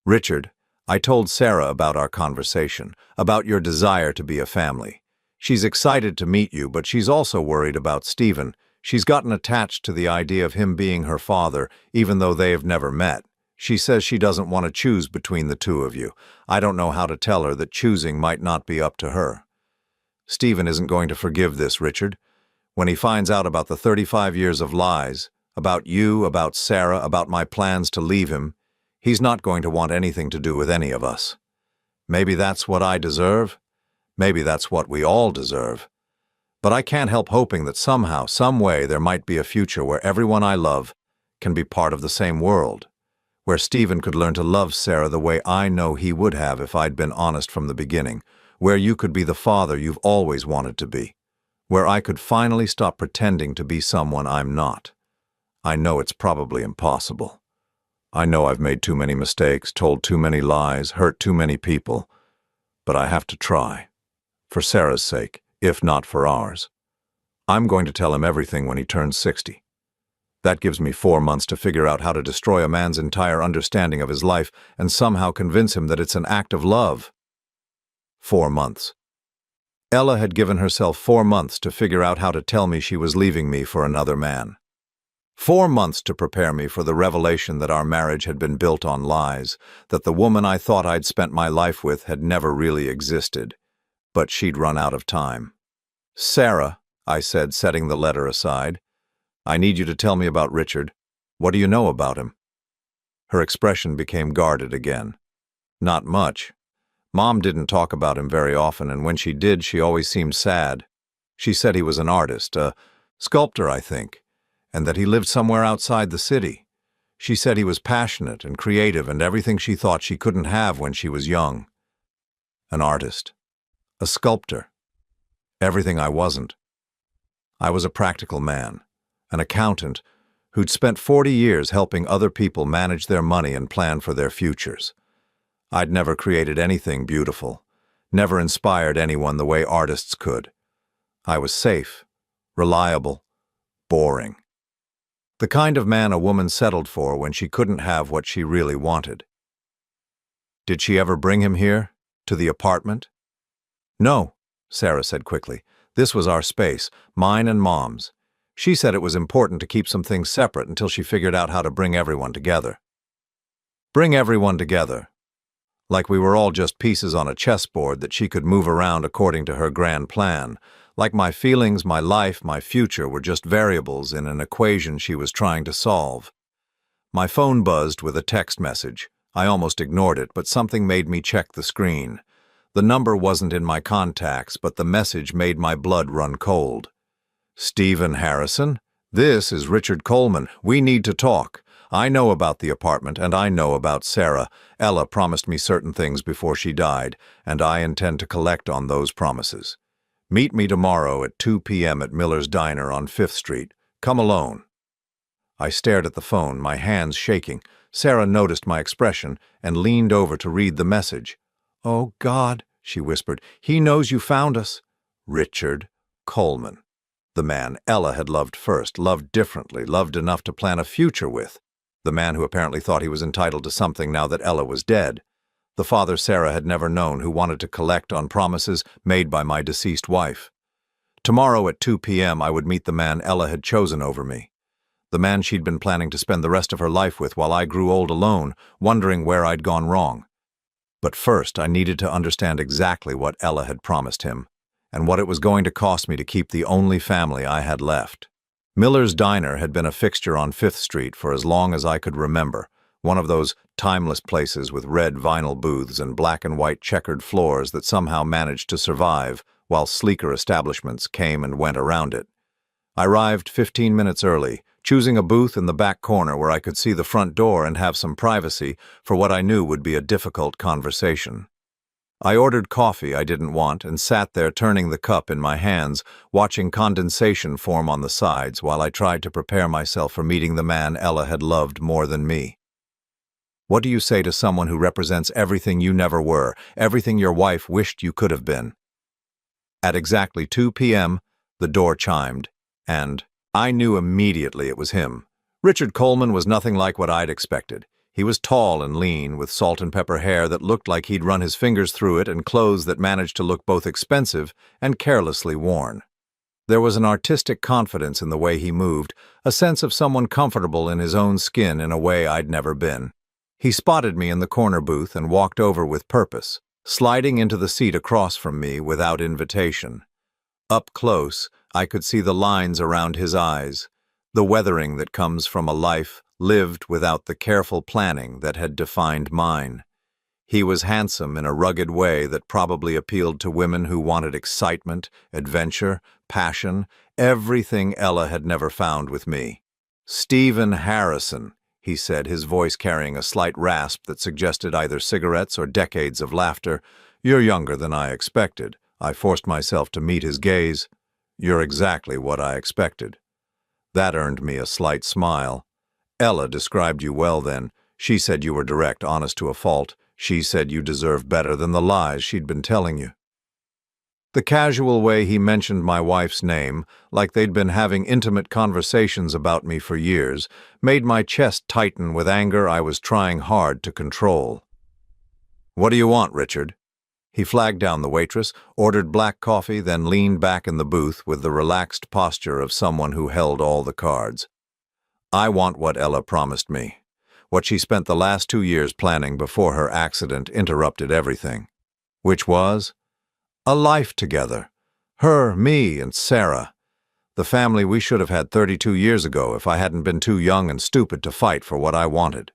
"Richard, I told Sarah about our conversation, about your desire to be a family. She's excited to meet you, but she's also worried about Stephen. She's gotten attached to the idea of him being her father, even though they have never met. She says she doesn't want to choose between the two of you. I don't know how to tell her that choosing might not be up to her. Stephen isn't going to forgive this, Richard. When he finds out about the 35 years of lies, about you, about Sarah, about my plans to leave him, he's not going to want anything to do with any of us. Maybe that's what I deserve. Maybe that's what we all deserve. But I can't help hoping that somehow, some way, there might be a future where everyone I love can be part of the same world, where Stephen could learn to love Sarah the way I know he would have if I'd been honest from the beginning, where you could be the father you've always wanted to be, where I could finally stop pretending to be someone I'm not. I know it's probably impossible. I know I've made too many mistakes, told too many lies, hurt too many people, but I have to try. For Sarah's sake, if not for ours. I'm going to tell him everything when he turns 60. That gives me 4 months to figure out how to destroy a man's entire understanding of his life and somehow convince him that it's an act of love. 4 months. Ella had given herself 4 months to figure out how to tell me she was leaving me for another man. 4 months to prepare me for the revelation that our marriage had been built on lies, that the woman I thought I'd spent my life with had never really existed. But she'd run out of time. Sarah, I said, setting the letter aside, I need you to tell me about Richard. What do you know about him? Her expression became guarded again. Not much. Mom didn't talk about him very often, and when she did, she always seemed sad. She said he was an artist, a sculptor, I think, and that he lived somewhere outside the city. She said he was passionate and creative and everything she thought she couldn't have when she was young. An artist. A sculptor. Everything I wasn't. I was a practical man, an accountant who'd spent 40 years helping other people manage their money and plan for their futures. I'd never created anything beautiful, never inspired anyone the way artists could. I was safe, reliable, boring. The kind of man a woman settled for when she couldn't have what she really wanted. Did she ever bring him here, to the apartment? No, Sarah said quickly. This was our space, mine and Mom's. She said it was important to keep some things separate until she figured out how to bring everyone together. Bring everyone together. Like we were all just pieces on a chessboard that she could move around according to her grand plan. Like my feelings, my life, my future were just variables in an equation she was trying to solve. My phone buzzed with a text message. I almost ignored it, but something made me check the screen. The number wasn't in my contacts, but the message made my blood run cold. Stephen Harrison, this is Richard Coleman. We need to talk. I know about the apartment, and I know about Sarah. Ella promised me certain things before she died, and I intend to collect on those promises. Meet me tomorrow at 2 p.m. at Miller's Diner on 5th Street. Come alone. I stared at the phone, my hands shaking. Sarah noticed my expression and leaned over to read the message. "Oh, God," she whispered, "he knows you found us." Richard Coleman. The man Ella had loved first, loved differently, loved enough to plan a future with. The man who apparently thought he was entitled to something now that Ella was dead. The father Sarah had never known who wanted to collect on promises made by my deceased wife. Tomorrow at 2 p.m. I would meet the man Ella had chosen over me. The man she'd been planning to spend the rest of her life with while I grew old alone, wondering where I'd gone wrong. But first, I needed to understand exactly what Ella had promised him, and what it was going to cost me to keep the only family I had left. Miller's Diner had been a fixture on 5th Street for as long as I could remember, one of those timeless places with red vinyl booths and black and white checkered floors that somehow managed to survive while sleeker establishments came and went around it. I arrived 15 minutes early, choosing a booth in the back corner where I could see the front door and have some privacy for what I knew would be a difficult conversation. I ordered coffee I didn't want and sat there turning the cup in my hands, watching condensation form on the sides while I tried to prepare myself for meeting the man Ella had loved more than me. What do you say to someone who represents everything you never were, everything your wife wished you could have been? At exactly 2 p.m., the door chimed, and I knew immediately it was him. Richard Coleman was nothing like what I'd expected. He was tall and lean, with salt and pepper hair that looked like he'd run his fingers through it and clothes that managed to look both expensive and carelessly worn. There was an artistic confidence in the way he moved, a sense of someone comfortable in his own skin in a way I'd never been. He spotted me in the corner booth and walked over with purpose, sliding into the seat across from me without invitation. Up close, I could see the lines around his eyes, the weathering that comes from a life lived without the careful planning that had defined mine. He was handsome in a rugged way that probably appealed to women who wanted excitement, adventure, passion, everything Ella had never found with me. "Stephen Harrison," he said, his voice carrying a slight rasp that suggested either cigarettes or decades of laughter. "You're younger than I expected." I forced myself to meet his gaze. "You're exactly what I expected." That earned me a slight smile. "Ella described you well then. She said you were direct, honest to a fault. She said you deserved better than the lies she'd been telling you." The casual way he mentioned my wife's name, like they'd been having intimate conversations about me for years, made my chest tighten with anger I was trying hard to control. "What do you want, Richard?" He flagged down the waitress, ordered black coffee, then leaned back in the booth with the relaxed posture of someone who held all the cards. "I want what Ella promised me. What she spent the last 2 years planning before her accident interrupted everything. Which was? A life together. Her, me, and Sarah. The family we should have had 32 years ago if I hadn't been too young and stupid to fight for what I wanted."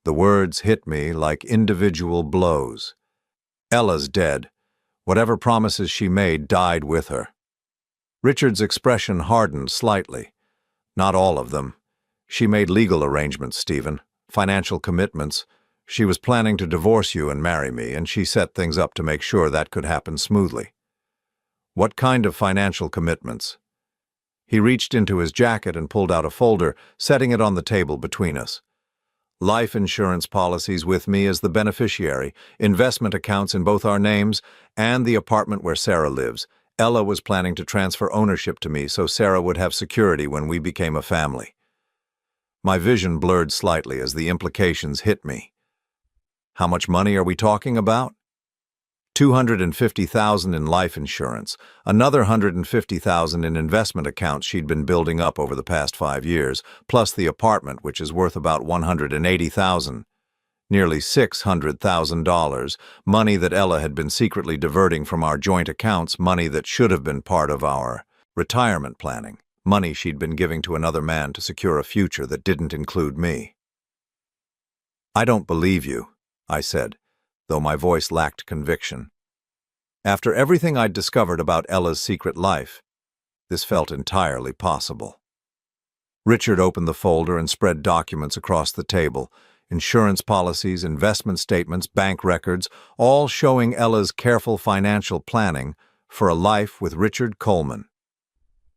The words hit me like individual blows. Ella's dead. Whatever promises she made died with her. Richard's expression hardened slightly. "Not all of them. She made legal arrangements, Stephen. Financial commitments. She was planning to divorce you and marry me, and she set things up to make sure that could happen smoothly." "What kind of financial commitments?" He reached into his jacket and pulled out a folder, setting it on the table between us. "Life insurance policies with me as the beneficiary, investment accounts in both our names, and the apartment where Sarah lives. Ella was planning to transfer ownership to me so Sarah would have security when we became a family." My vision blurred slightly as the implications hit me. "How much money are we talking about?" $250,000 in life insurance, another $150,000 in investment accounts she'd been building up over the past 5 years, plus the apartment, which is worth about $180,000. Nearly $600,000, money that Ella had been secretly diverting from our joint accounts, money that should have been part of our retirement planning, money she'd been giving to another man to secure a future that didn't include me. "I don't believe you," I said, though my voice lacked conviction. After everything I'd discovered about Ella's secret life, this felt entirely possible. Richard opened the folder and spread documents across the table, insurance policies, investment statements, bank records, all showing Ella's careful financial planning for a life with Richard Coleman.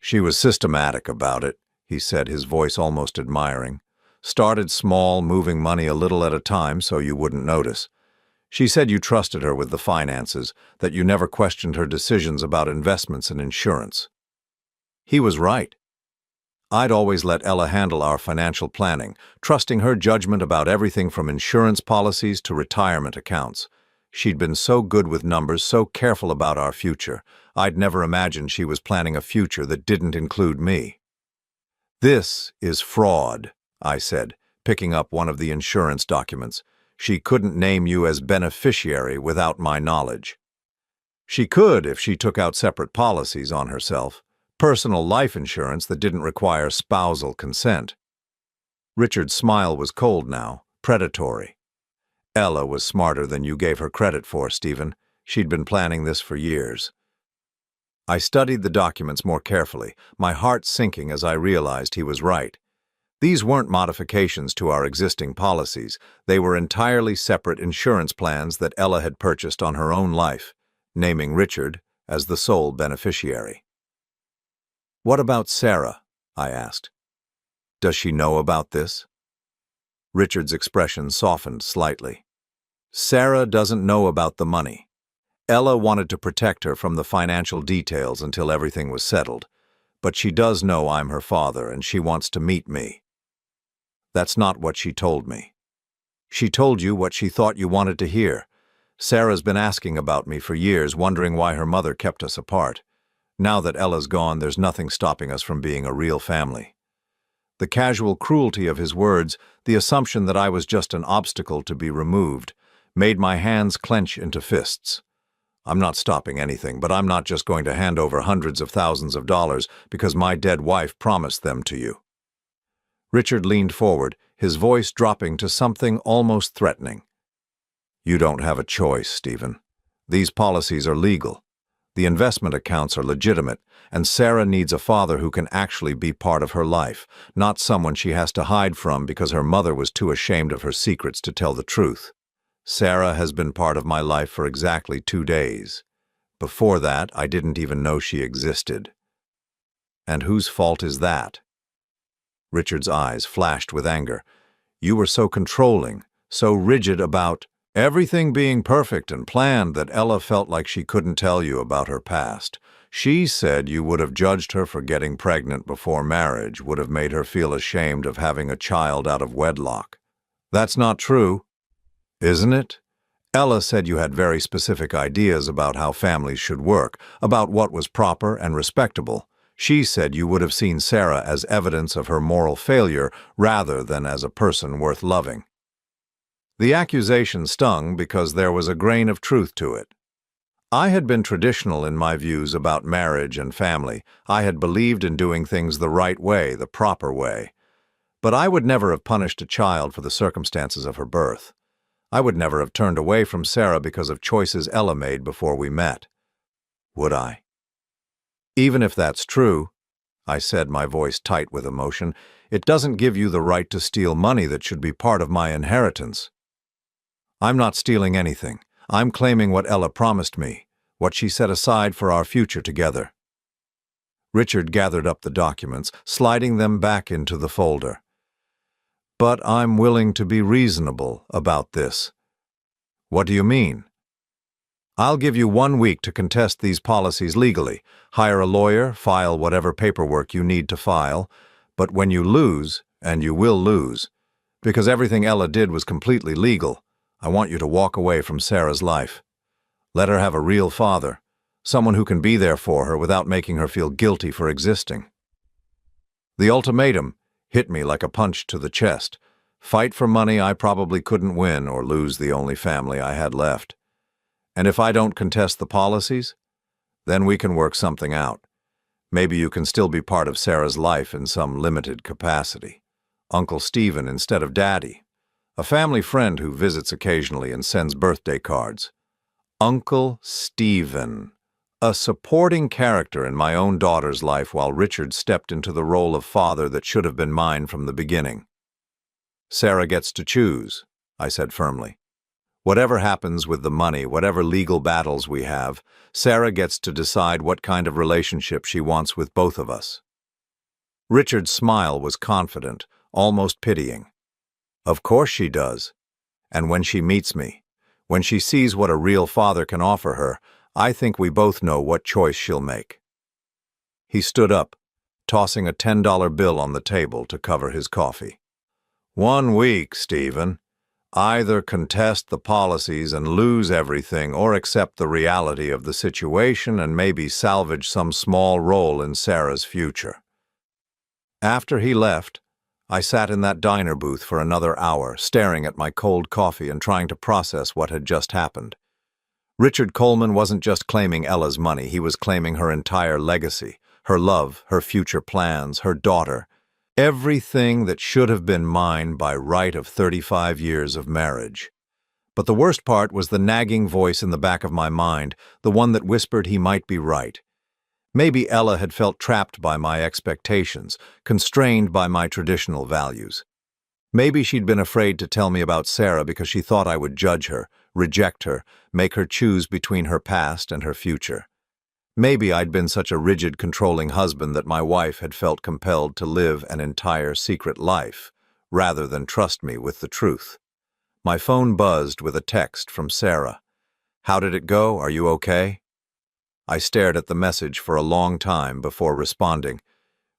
"She was systematic about it," he said, his voice almost admiring. "Started small, moving money a little at a time so you wouldn't notice. She said you trusted her with the finances, that you never questioned her decisions about investments and insurance." He was right. I'd always let Ella handle our financial planning, trusting her judgment about everything from insurance policies to retirement accounts. She'd been so good with numbers, so careful about our future. I'd never imagined she was planning a future that didn't include me. "This is fraud," I said, picking up one of the insurance documents. "She couldn't name you as beneficiary without my knowledge." "She could if she took out separate policies on herself. Personal life insurance that didn't require spousal consent." Richard's smile was cold now, predatory. "Ella was smarter than you gave her credit for, Stephen. She'd been planning this for years." I studied the documents more carefully, my heart sinking as I realized he was right. These weren't modifications to our existing policies. They were entirely separate insurance plans that Ella had purchased on her own life, naming Richard as the sole beneficiary. "What about Sarah?" I asked. "Does she know about this?" Richard's expression softened slightly. "Sarah doesn't know about the money. Ella wanted to protect her from the financial details until everything was settled, but she does know I'm her father and she wants to meet me." "That's not what she told me." "She told you what she thought you wanted to hear. Sarah's been asking about me for years, wondering why her mother kept us apart. Now that Ella's gone, there's nothing stopping us from being a real family. The casual cruelty of his words, the assumption that I was just an obstacle to be removed, made my hands clench into fists. I'm not stopping anything, but I'm not just going to hand over hundreds of thousands of dollars because my dead wife promised them to you. Richard leaned forward, his voice dropping to something almost threatening. You don't have a choice, Stephen. These policies are legal. The investment accounts are legitimate, and Sarah needs a father who can actually be part of her life, not someone she has to hide from because her mother was too ashamed of her secrets to tell the truth. Sarah has been part of my life for exactly 2 days. Before that, I didn't even know she existed. And whose fault is that? Richard's eyes flashed with anger. You were so controlling, so rigid about everything being perfect and planned that Ella felt like she couldn't tell you about her past. She said you would have judged her for getting pregnant before marriage, would have made her feel ashamed of having a child out of wedlock. That's not true, isn't it? Ella said you had very specific ideas about how families should work, about what was proper and respectable. She said you would have seen Sarah as evidence of her moral failure rather than as a person worth loving. The accusation stung because there was a grain of truth to it. I had been traditional in my views about marriage and family. I had believed in doing things the right way, the proper way. But I would never have punished a child for the circumstances of her birth. I would never have turned away from Sarah because of choices Ella made before we met. Would I? Even if that's true, I said, my voice tight with emotion, it doesn't give you the right to steal money that should be part of my inheritance. I'm not stealing anything. I'm claiming what Ella promised me, what she set aside for our future together. Richard gathered up the documents, sliding them back into the folder. But I'm willing to be reasonable about this. What do you mean? I'll give you 1 week to contest these policies legally. Hire a lawyer, file whatever paperwork you need to file. But when you lose, and you will lose, because everything Ella did was completely legal, I want you to walk away from Sarah's life. Let her have a real father, someone who can be there for her without making her feel guilty for existing. The ultimatum hit me like a punch to the chest. Fight for money I probably couldn't win or lose the only family I had left. And if I don't contest the policies, then we can work something out. Maybe you can still be part of Sarah's life in some limited capacity. Uncle Stephen instead of Daddy. A family friend who visits occasionally and sends birthday cards. Uncle Stephen. A supporting character in my own daughter's life while Richard stepped into the role of father that should have been mine from the beginning. Sarah gets to choose, I said firmly. Whatever happens with the money, whatever legal battles we have, Sarah gets to decide what kind of relationship she wants with both of us. Richard's smile was confident, almost pitying. Of course she does. And when she meets me, when she sees what a real father can offer her, I think we both know what choice she'll make. He stood up, tossing a $10 bill on the table to cover his coffee. 1 week, Stephen. Either contest the policies and lose everything or accept the reality of the situation and maybe salvage some small role in Sarah's future. After he left, I sat in that diner booth for another hour, staring at my cold coffee and trying to process what had just happened. Richard Coleman wasn't just claiming Ella's money, he was claiming her entire legacy, her love, her future plans, her daughter, everything that should have been mine by right of 35 years of marriage. But the worst part was the nagging voice in the back of my mind, the one that whispered he might be right. Maybe Ella had felt trapped by my expectations, constrained by my traditional values. Maybe she'd been afraid to tell me about Sarah because she thought I would judge her, reject her, make her choose between her past and her future. Maybe I'd been such a rigid, controlling husband that my wife had felt compelled to live an entire secret life, rather than trust me with the truth. My phone buzzed with a text from Sarah. "How did it go? Are you okay?" I stared at the message for a long time before responding.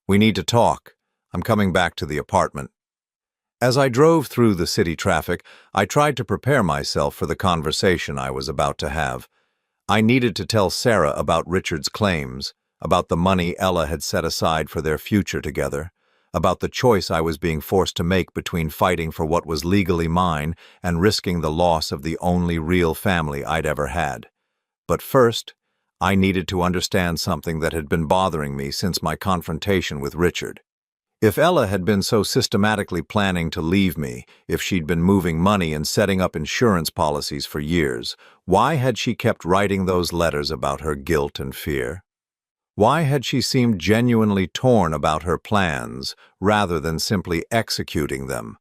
"We need to talk. I'm coming back to the apartment." As I drove through the city traffic, I tried to prepare myself for the conversation I was about to have. I needed to tell Sarah about Richard's claims, about the money Ella had set aside for their future together, about the choice I was being forced to make between fighting for what was legally mine and risking the loss of the only real family I'd ever had. But first, I needed to understand something that had been bothering me since my confrontation with Richard. If Ella had been so systematically planning to leave me, if she'd been moving money and setting up insurance policies for years, why had she kept writing those letters about her guilt and fear? Why had she seemed genuinely torn about her plans, rather than simply executing them?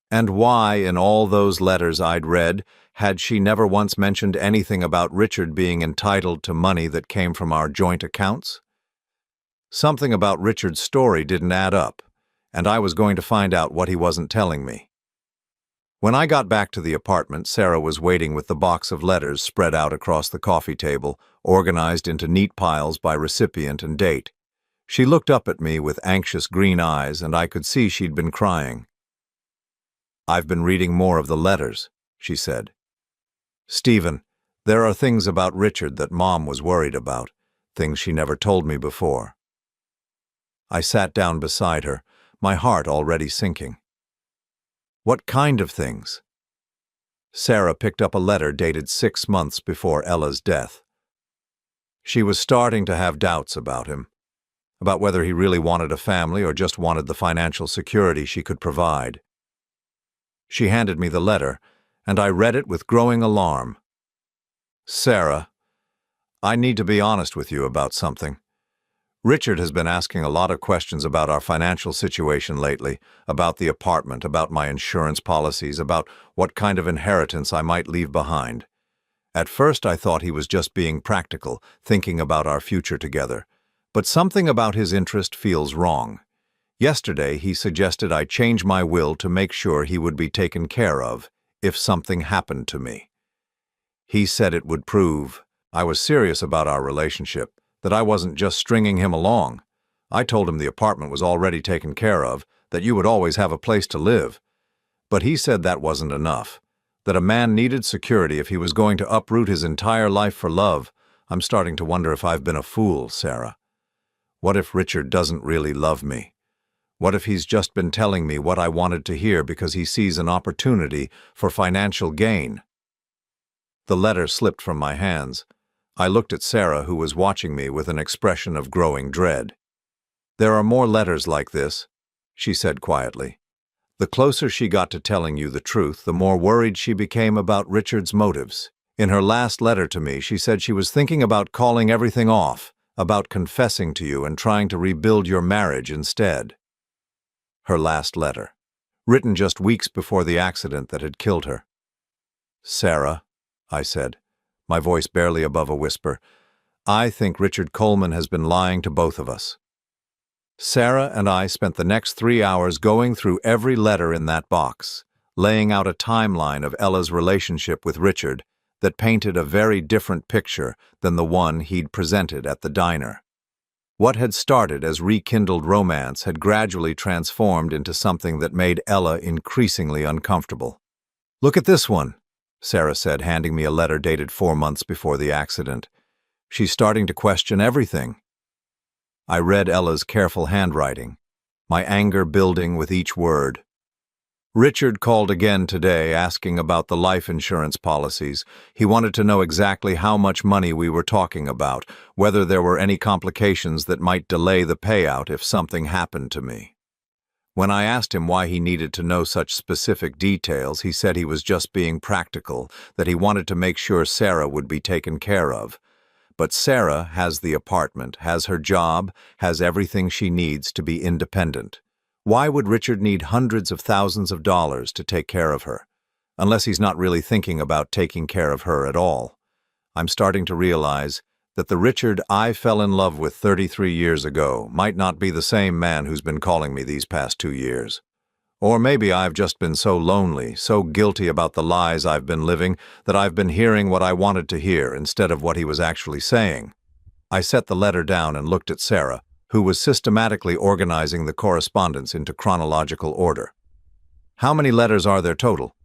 And why, in all those letters I'd read, had she never once mentioned anything about Richard being entitled to money that came from our joint accounts? Something about Richard's story didn't add up, and I was going to find out what he wasn't telling me. When I got back to the apartment, Sarah was waiting with the box of letters spread out across the coffee table, organized into neat piles by recipient and date. She looked up at me with anxious green eyes, and I could see she'd been crying. "I've been reading more of the letters," she said. "Stephen, there are things about Richard that Mom was worried about, things she never told me before." I sat down beside her, my heart already sinking. "What kind of things?" Sarah picked up a letter dated 6 months before Ella's death. She was starting to have doubts about him, about whether he really wanted a family or just wanted the financial security she could provide. She handed me the letter, and I read it with growing alarm. "Sarah, I need to be honest with you about something. Richard has been asking a lot of questions about our financial situation lately, about the apartment, about my insurance policies, about what kind of inheritance I might leave behind. At first I thought he was just being practical, thinking about our future together. But something about his interest feels wrong. Yesterday he suggested I change my will to make sure he would be taken care of if something happened to me. He said it would prove I was serious about our relationship, that I wasn't just stringing him along. I told him the apartment was already taken care of, that you would always have a place to live. But he said that wasn't enough, that a man needed security if he was going to uproot his entire life for love. I'm starting to wonder if I've been a fool, Sarah. What if Richard doesn't really love me? What if he's just been telling me what I wanted to hear because he sees an opportunity for financial gain?" The letter slipped from my hands. I looked at Sarah, who was watching me with an expression of growing dread. "There are more letters like this," she said quietly. The closer she got to telling you the truth, the more worried she became about Richard's motives. In her last letter to me, she said she was thinking about calling everything off, about confessing to you and trying to rebuild your marriage instead. Her last letter, written just weeks before the accident that had killed her. "Sarah," I said, my voice barely above a whisper, "I think Richard Coleman has been lying to both of us." Sarah and I spent the next 3 hours going through every letter in that box, laying out a timeline of Ella's relationship with Richard that painted a very different picture than the one he'd presented at the diner. What had started as rekindled romance had gradually transformed into something that made Ella increasingly uncomfortable. "Look at this one," Sarah said, handing me a letter dated 4 months before the accident. "She's starting to question everything." I read Ella's careful handwriting, my anger building with each word. "Richard called again today asking about the life insurance policies. He wanted to know exactly how much money we were talking about, whether there were any complications that might delay the payout if something happened to me. When I asked him why he needed to know such specific details, he said he was just being practical, that he wanted to make sure Sarah would be taken care of. But Sarah has the apartment, has her job, has everything she needs to be independent. Why would Richard need hundreds of thousands of dollars to take care of her? Unless he's not really thinking about taking care of her at all. I'm starting to realize that the Richard I fell in love with 33 years ago might not be the same man who's been calling me these past 2 years. Or maybe I've just been so lonely, so guilty about the lies I've been living, that I've been hearing what I wanted to hear instead of what he was actually saying. I set the letter down and looked at Sarah, who was systematically organizing the correspondence into chronological order. "How many letters are there total?"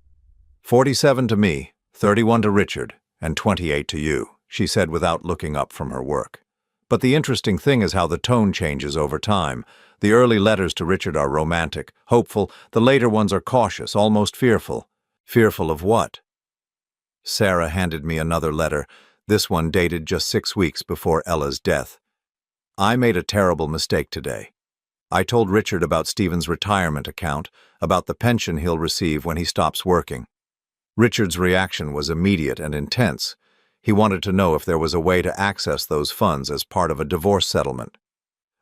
47 to me, 31 to Richard, and 28 to you," she said without looking up from her work. But the interesting thing is how the tone changes over time. The early letters to Richard are romantic, hopeful. The later ones are cautious, almost fearful. Fearful of what? Sarah handed me another letter, this one dated just 6 weeks before Ella's death. I made a terrible mistake today. I told Richard about Stephen's retirement account, about the pension he'll receive when he stops working. Richard's reaction was immediate and intense. He wanted to know if there was a way to access those funds as part of a divorce settlement.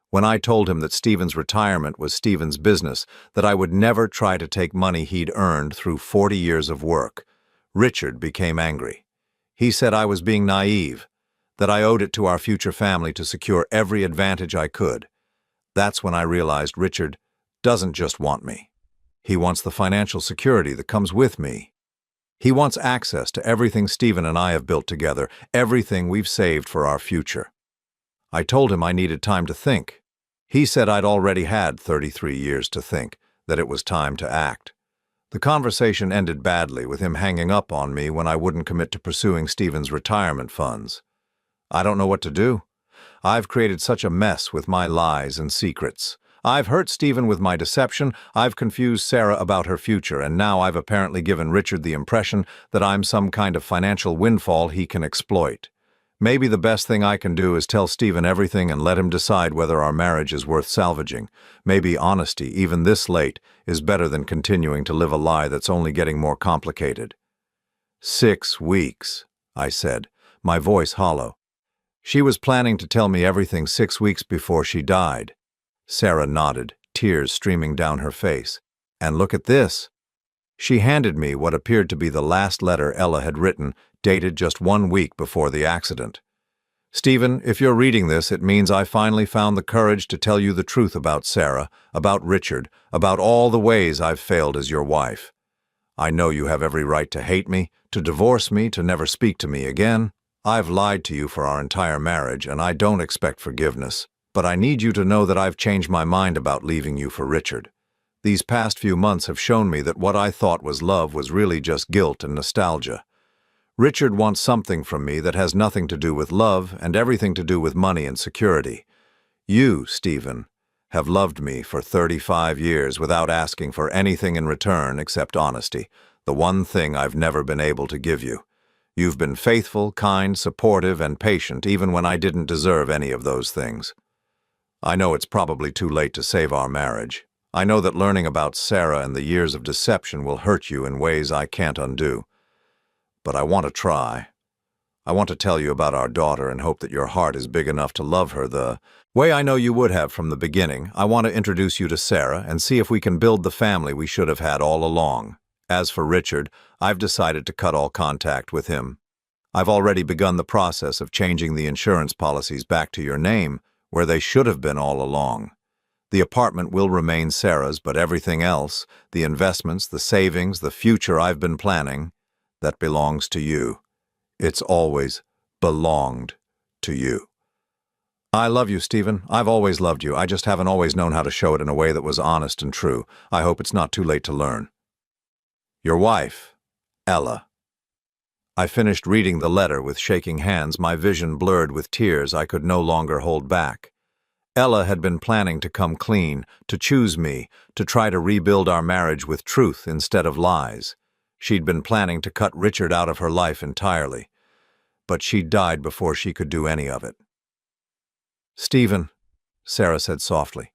When I told him that Stephen's retirement was Stephen's business, that I would never try to take money he'd earned through 40 years of work, Richard became angry. He said I was being naive, that I owed it to our future family to secure every advantage I could. That's when I realized Richard doesn't just want me. He wants the financial security that comes with me. He wants access to everything Stephen and I have built together, everything we've saved for our future. I told him I needed time to think. He said I'd already had 33 years to think, that it was time to act. The conversation ended badly, with him hanging up on me when I wouldn't commit to pursuing Stephen's retirement funds. I don't know what to do. I've created such a mess with my lies and secrets. I've hurt Stephen with my deception, I've confused Sarah about her future, and now I've apparently given Richard the impression that I'm some kind of financial windfall he can exploit. Maybe the best thing I can do is tell Stephen everything and let him decide whether our marriage is worth salvaging. Maybe honesty, even this late, is better than continuing to live a lie that's only getting more complicated. 6 weeks, I said, my voice hollow. She was planning to tell me everything 6 weeks before she died. Sarah nodded, tears streaming down her face. And look at this. She handed me what appeared to be the last letter Ella had written, dated just 1 week before the accident. Stephen, if you're reading this, it means I finally found the courage to tell you the truth about Sarah, about Richard, about all the ways I've failed as your wife. I know you have every right to hate me, to divorce me, to never speak to me again. I've lied to you for our entire marriage, and I don't expect forgiveness. But I need you to know that I've changed my mind about leaving you for Richard. These past few months have shown me that what I thought was love was really just guilt and nostalgia. Richard wants something from me that has nothing to do with love and everything to do with money and security. You, Stephen, have loved me for 35 years without asking for anything in return except honesty, the one thing I've never been able to give you. You've been faithful, kind, supportive, and patient even when I didn't deserve any of those things. I know it's probably too late to save our marriage. I know that learning about Sarah and the years of deception will hurt you in ways I can't undo. But I want to try. I want to tell you about our daughter and hope that your heart is big enough to love her the way I know you would have from the beginning. I want to introduce you to Sarah and see if we can build the family we should have had all along. As for Richard, I've decided to cut all contact with him. I've already begun the process of changing the insurance policies back to your name, where they should have been all along. The apartment will remain Sarah's, but everything else, the investments, the savings, the future I've been planning, that belongs to you. It's always belonged to you. I love you, Stephen. I've always loved you. I just haven't always known how to show it in a way that was honest and true. I hope it's not too late to learn. Your wife, Ella. I finished reading the letter with shaking hands, my vision blurred with tears I could no longer hold back. Ella had been planning to come clean, to choose me, to try to rebuild our marriage with truth instead of lies. She'd been planning to cut Richard out of her life entirely, but she died before she could do any of it. Stephen, Sarah said softly,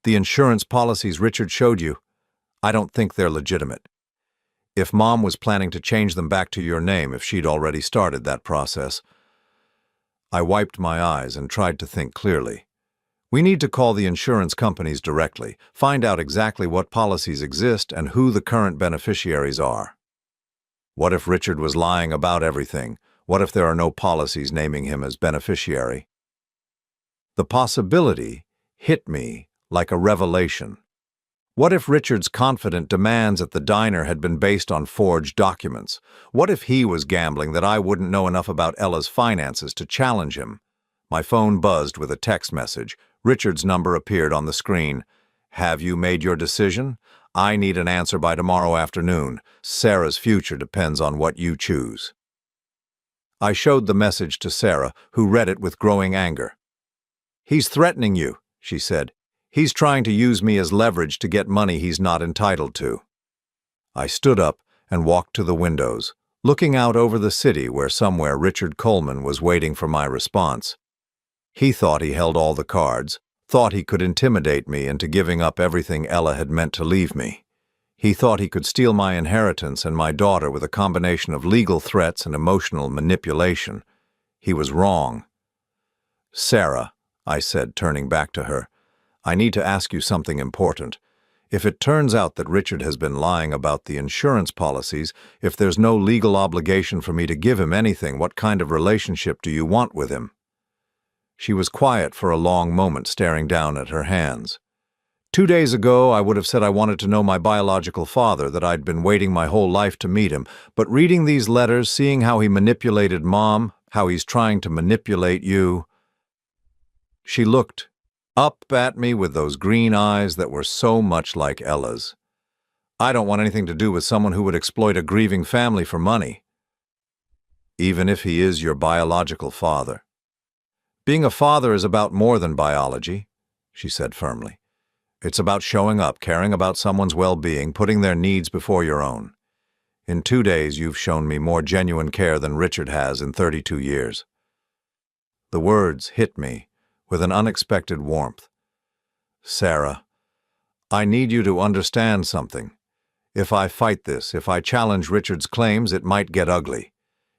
the insurance policies Richard showed you, I don't think they're legitimate. If Mom was planning to change them back to your name, if she'd already started that process. I wiped my eyes and tried to think clearly. We need to call the insurance companies directly, find out exactly what policies exist and who the current beneficiaries are. What if Richard was lying about everything? What if there are no policies naming him as beneficiary? The possibility hit me like a revelation. What if Richard's confident demands at the diner had been based on forged documents? What if he was gambling that I wouldn't know enough about Ella's finances to challenge him? My phone buzzed with a text message. Richard's number appeared on the screen. Have you made your decision? I need an answer by tomorrow afternoon. Sarah's future depends on what you choose. I showed the message to Sarah, who read it with growing anger. "He's threatening you," she said. "He's trying to use me as leverage to get money he's not entitled to." I stood up and walked to the windows, looking out over the city where somewhere Richard Coleman was waiting for my response. He thought he held all the cards, thought he could intimidate me into giving up everything Ella had meant to leave me. He thought he could steal my inheritance and my daughter with a combination of legal threats and emotional manipulation. He was wrong. "Sarah," I said, turning back to her, "I need to ask you something important. If it turns out that Richard has been lying about the insurance policies, if there's no legal obligation for me to give him anything, what kind of relationship do you want with him?" She was quiet for a long moment, staring down at her hands. 2 days ago, I would have said I wanted to know my biological father, that I'd been waiting my whole life to meet him. But reading these letters, seeing how he manipulated Mom, how he's trying to manipulate you... She looked up at me with those green eyes that were so much like Ella's. "I don't want anything to do with someone who would exploit a grieving family for money. Even if he is your biological father. Being a father is about more than biology," she said firmly. "It's about showing up, caring about someone's well-being, putting their needs before your own. In 2 days, you've shown me more genuine care than Richard has in 32 years. The words hit me with an unexpected warmth. "Sarah, I need you to understand something. If I fight this, if I challenge Richard's claims, it might get ugly.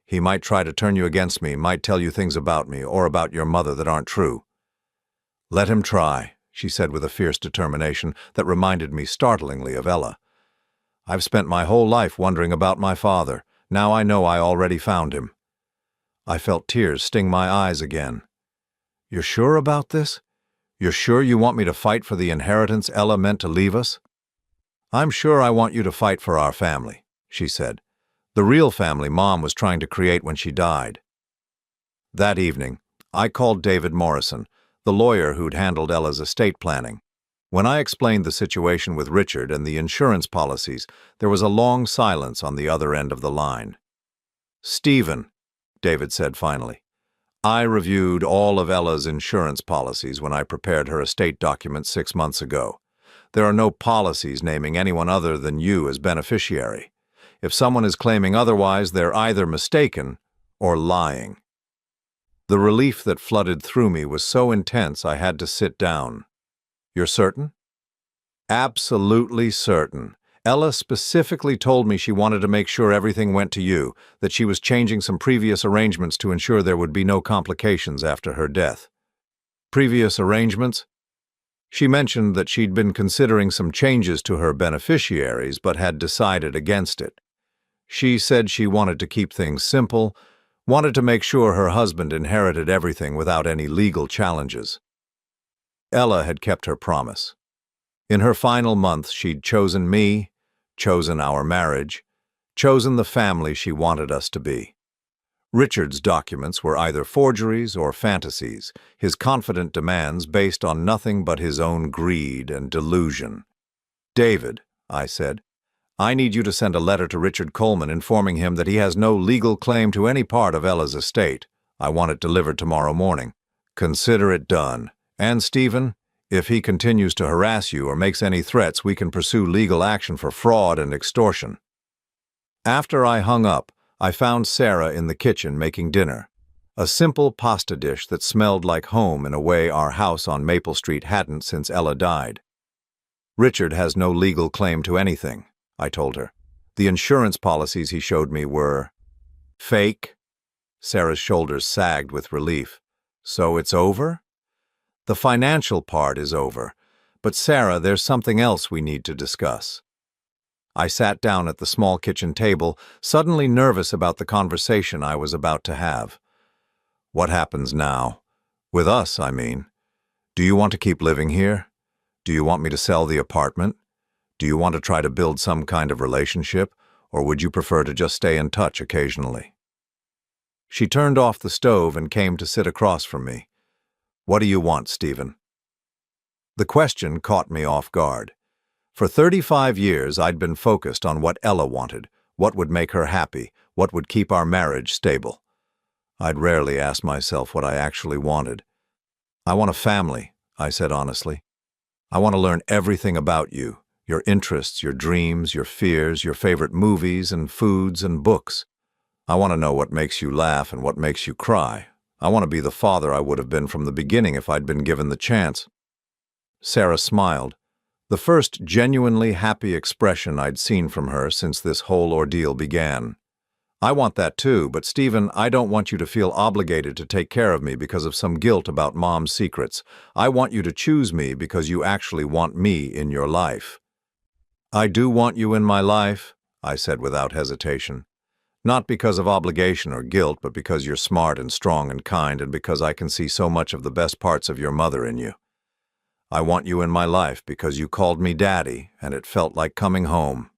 He might try to turn you against me, might tell you things about me or about your mother that aren't true." "Let him try," she said with a fierce determination that reminded me startlingly of Ella. "I've spent my whole life wondering about my father. Now I know I already found him." I felt tears sting my eyes again. "You're sure about this? You're sure you want me to fight for the inheritance Ella meant to leave us?" "I'm sure I want you to fight for our family," she said. "The real family Mom was trying to create when she died." That evening, I called David Morrison, the lawyer who'd handled Ella's estate planning. When I explained the situation with Richard and the insurance policies, there was a long silence on the other end of the line. "Stephen," David said finally, "I reviewed all of Ella's insurance policies when I prepared her estate documents 6 months ago. There are no policies naming anyone other than you as beneficiary. If someone is claiming otherwise, they're either mistaken or lying." The relief that flooded through me was so intense I had to sit down. "You're certain?" "Absolutely certain. Ella specifically told me she wanted to make sure everything went to you, that she was changing some previous arrangements to ensure there would be no complications after her death." "Previous arrangements?" "She mentioned that she'd been considering some changes to her beneficiaries but had decided against it. She said she wanted to keep things simple, wanted to make sure her husband inherited everything without any legal challenges." Ella had kept her promise. In her final months, she'd chosen me, chosen our marriage, chosen the family she wanted us to be. Richard's documents were either forgeries or fantasies, his confident demands based on nothing but his own greed and delusion. "David," I said, "I need you to send a letter to Richard Coleman informing him that he has no legal claim to any part of Ella's estate. I want it delivered tomorrow morning. Consider it done. And Stephen, if he continues to harass you or makes any threats, we can pursue legal action for fraud and extortion." After I hung up, I found Sarah in the kitchen making dinner. A simple pasta dish that smelled like home in a way our house on Maple Street hadn't since Ella died. "Richard has no legal claim to anything," I told her. "The insurance policies he showed me were fake." Sarah's shoulders sagged with relief. "So it's over?" "The financial part is over. But Sarah, there's something else we need to discuss." I sat down at the small kitchen table, suddenly nervous about the conversation I was about to have. "What happens now? With us, I mean. Do you want to keep living here? Do you want me to sell the apartment? Do you want to try to build some kind of relationship, or would you prefer to just stay in touch occasionally?" She turned off the stove and came to sit across from me. "What do you want, Stephen?" The question caught me off guard. For 35 years, I'd been focused on what Ella wanted, what would make her happy, what would keep our marriage stable. I'd rarely asked myself what I actually wanted. I want a family, I said honestly. I want to learn everything about you, your interests, your dreams, your fears, your favorite movies and foods and books. I want to know what makes you laugh and what makes you cry. I want to be the father I would have been from the beginning if I'd been given the chance. Sarah smiled, the first genuinely happy expression I'd seen from her since this whole ordeal began. I want that too, but Stephen, I don't want you to feel obligated to take care of me because of some guilt about Mom's secrets. I want you to choose me because you actually want me in your life. I do want you in my life, I said without hesitation. Not because of obligation or guilt, but because you're smart and strong and kind, and because I can see so much of the best parts of your mother in you. I want you in my life because you called me Daddy, and it felt like coming home.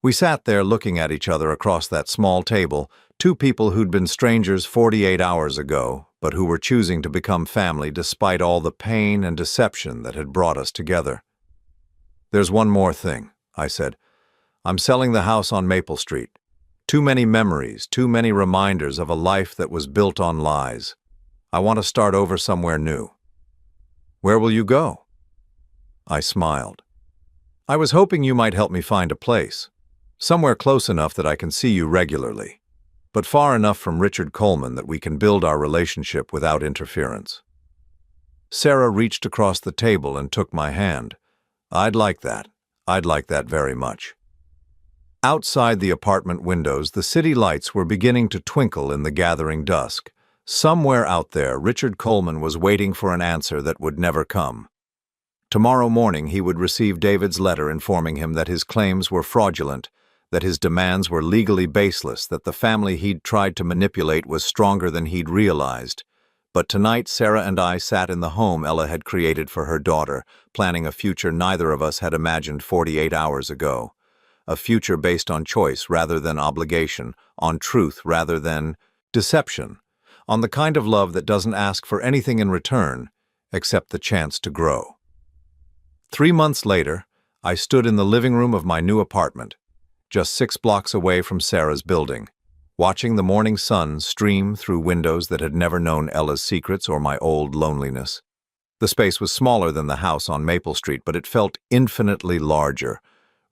We sat there looking at each other across that small table, two people who'd been strangers 48 hours ago, but who were choosing to become family despite all the pain and deception that had brought us together. There's one more thing, I said. I'm selling the house on Maple Street. Too many memories, too many reminders of a life that was built on lies. I want to start over somewhere new. Where will you go? I smiled. I was hoping you might help me find a place. Somewhere close enough that I can see you regularly, but far enough from Richard Coleman that we can build our relationship without interference. Sarah reached across the table and took my hand. I'd like that. I'd like that very much. Outside the apartment windows, the city lights were beginning to twinkle in the gathering dusk. Somewhere out there, Richard Coleman was waiting for an answer that would never come. Tomorrow morning, he would receive David's letter informing him that his claims were fraudulent, that his demands were legally baseless, that the family he'd tried to manipulate was stronger than he'd realized. But tonight, Sarah and I sat in the home Ella had created for her daughter, planning a future neither of us had imagined 48 hours ago. A future based on choice rather than obligation, on truth rather than deception, on the kind of love that doesn't ask for anything in return except the chance to grow. 3 months later, I stood in the living room of my new apartment, just 6 blocks away from Sarah's building, watching the morning sun stream through windows that had never known Ella's secrets or my old loneliness. The space was smaller than the house on Maple Street, but it felt infinitely larger.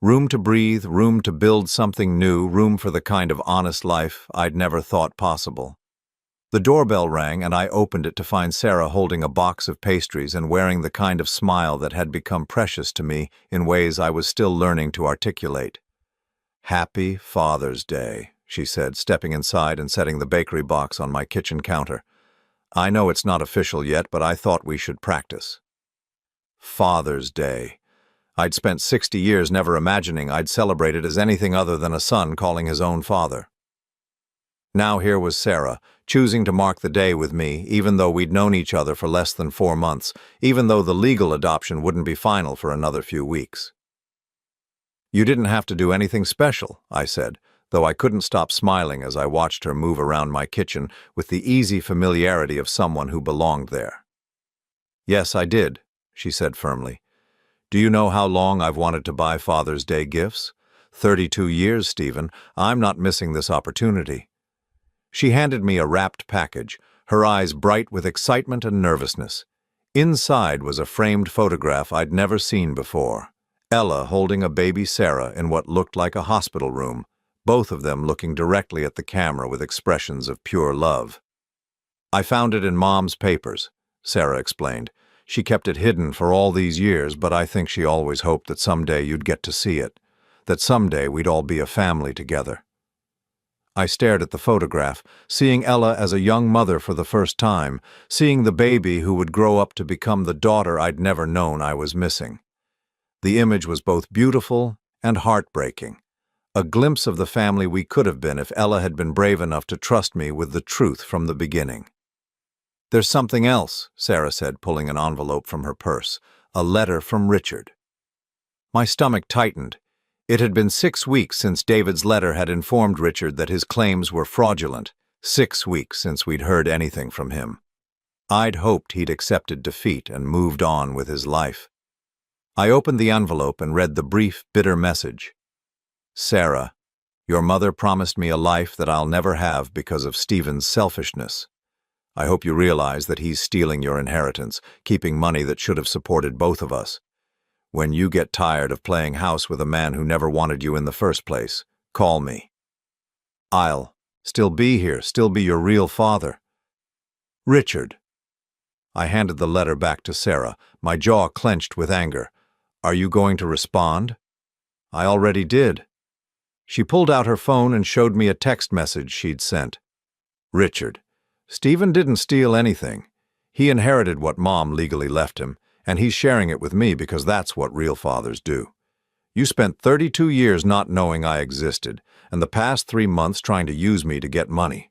Room to breathe, room to build something new, room for the kind of honest life I'd never thought possible. The doorbell rang, and I opened it to find Sarah holding a box of pastries and wearing the kind of smile that had become precious to me in ways I was still learning to articulate. "Happy Father's Day," she said, stepping inside and setting the bakery box on my kitchen counter. "I know it's not official yet, but I thought we should practice." Father's Day. I'd spent 60 years never imagining I'd celebrate it as anything other than a son calling his own father. Now here was Sarah, choosing to mark the day with me, even though we'd known each other for less than 4 months, even though the legal adoption wouldn't be final for another few weeks. "You didn't have to do anything special," I said, though I couldn't stop smiling as I watched her move around my kitchen with the easy familiarity of someone who belonged there. "Yes, I did," she said firmly. "Do you know how long I've wanted to buy Father's Day gifts? 32 years, Stephen. I'm not missing this opportunity." She handed me a wrapped package, her eyes bright with excitement and nervousness. Inside was a framed photograph I'd never seen before. Ella holding a baby Sarah in what looked like a hospital room, both of them looking directly at the camera with expressions of pure love. "I found it in Mom's papers," Sarah explained. "She kept it hidden for all these years, but I think she always hoped that someday you'd get to see it, that someday we'd all be a family together." I stared at the photograph, seeing Ella as a young mother for the first time, seeing the baby who would grow up to become the daughter I'd never known I was missing. The image was both beautiful and heartbreaking, a glimpse of the family we could have been if Ella had been brave enough to trust me with the truth from the beginning. "There's something else," Sarah said, pulling an envelope from her purse, "a letter from Richard." My stomach tightened. It had been 6 weeks since David's letter had informed Richard that his claims were fraudulent, 6 weeks since we'd heard anything from him. I'd hoped he'd accepted defeat and moved on with his life. I opened the envelope and read the brief, bitter message. "Sarah, your mother promised me a life that I'll never have because of Stephen's selfishness. I hope you realize that he's stealing your inheritance, keeping money that should have supported both of us. When you get tired of playing house with a man who never wanted you in the first place, call me. I'll still be here, still be your real father. Richard. I handed the letter back to Sarah, my jaw clenched with anger. Are you going to respond? I already did. She pulled out her phone and showed me a text message she'd sent. Richard, Stephen didn't steal anything. He inherited what Mom legally left him, and he's sharing it with me because that's what real fathers do. You spent 32 years not knowing I existed, and the past 3 months trying to use me to get money.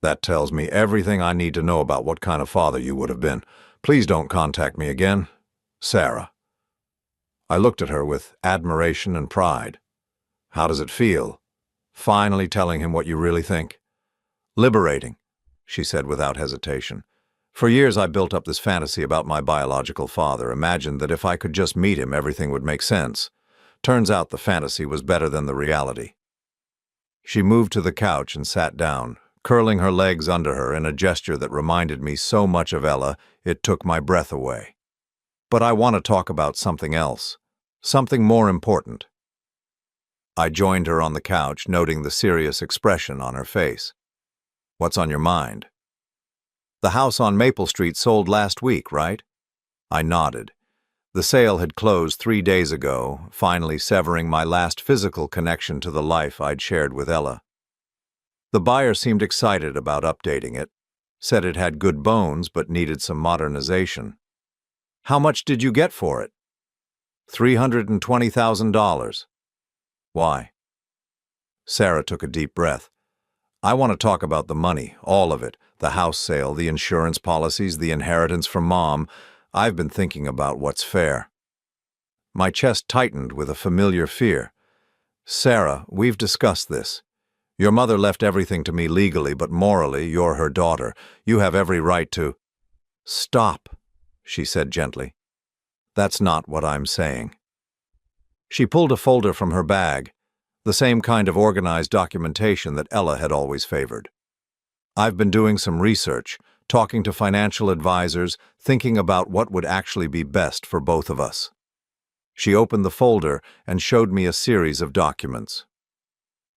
That tells me everything I need to know about what kind of father you would have been. Please don't contact me again. Sarah. I looked at her with admiration and pride. How does it feel? Finally telling him what you really think? Liberating, she said without hesitation. For years I built up this fantasy about my biological father, imagined that if I could just meet him, everything would make sense. Turns out the fantasy was better than the reality. She moved to the couch and sat down, curling her legs under her in a gesture that reminded me so much of Ella, it took my breath away. But I want to talk about something else, something more important. I joined her on the couch, noting the serious expression on her face. What's on your mind? The house on Maple Street sold last week, right? I nodded. The sale had closed 3 days ago, finally severing my last physical connection to the life I'd shared with Ella. The buyer seemed excited about updating it, said it had good bones but needed some modernization. How much did you get for it? $320,000. Why? Sarah took a deep breath. I want to talk about the money, all of it, the house sale, the insurance policies, the inheritance from Mom. I've been thinking about what's fair. My chest tightened with a familiar fear. Sarah, we've discussed this. Your mother left everything to me legally, but morally, you're her daughter. You have every right to— Stop, she said gently. That's not what I'm saying. She pulled a folder from her bag, the same kind of organized documentation that Ella had always favored. I've been doing some research, talking to financial advisors, thinking about what would actually be best for both of us. She opened the folder and showed me a series of documents.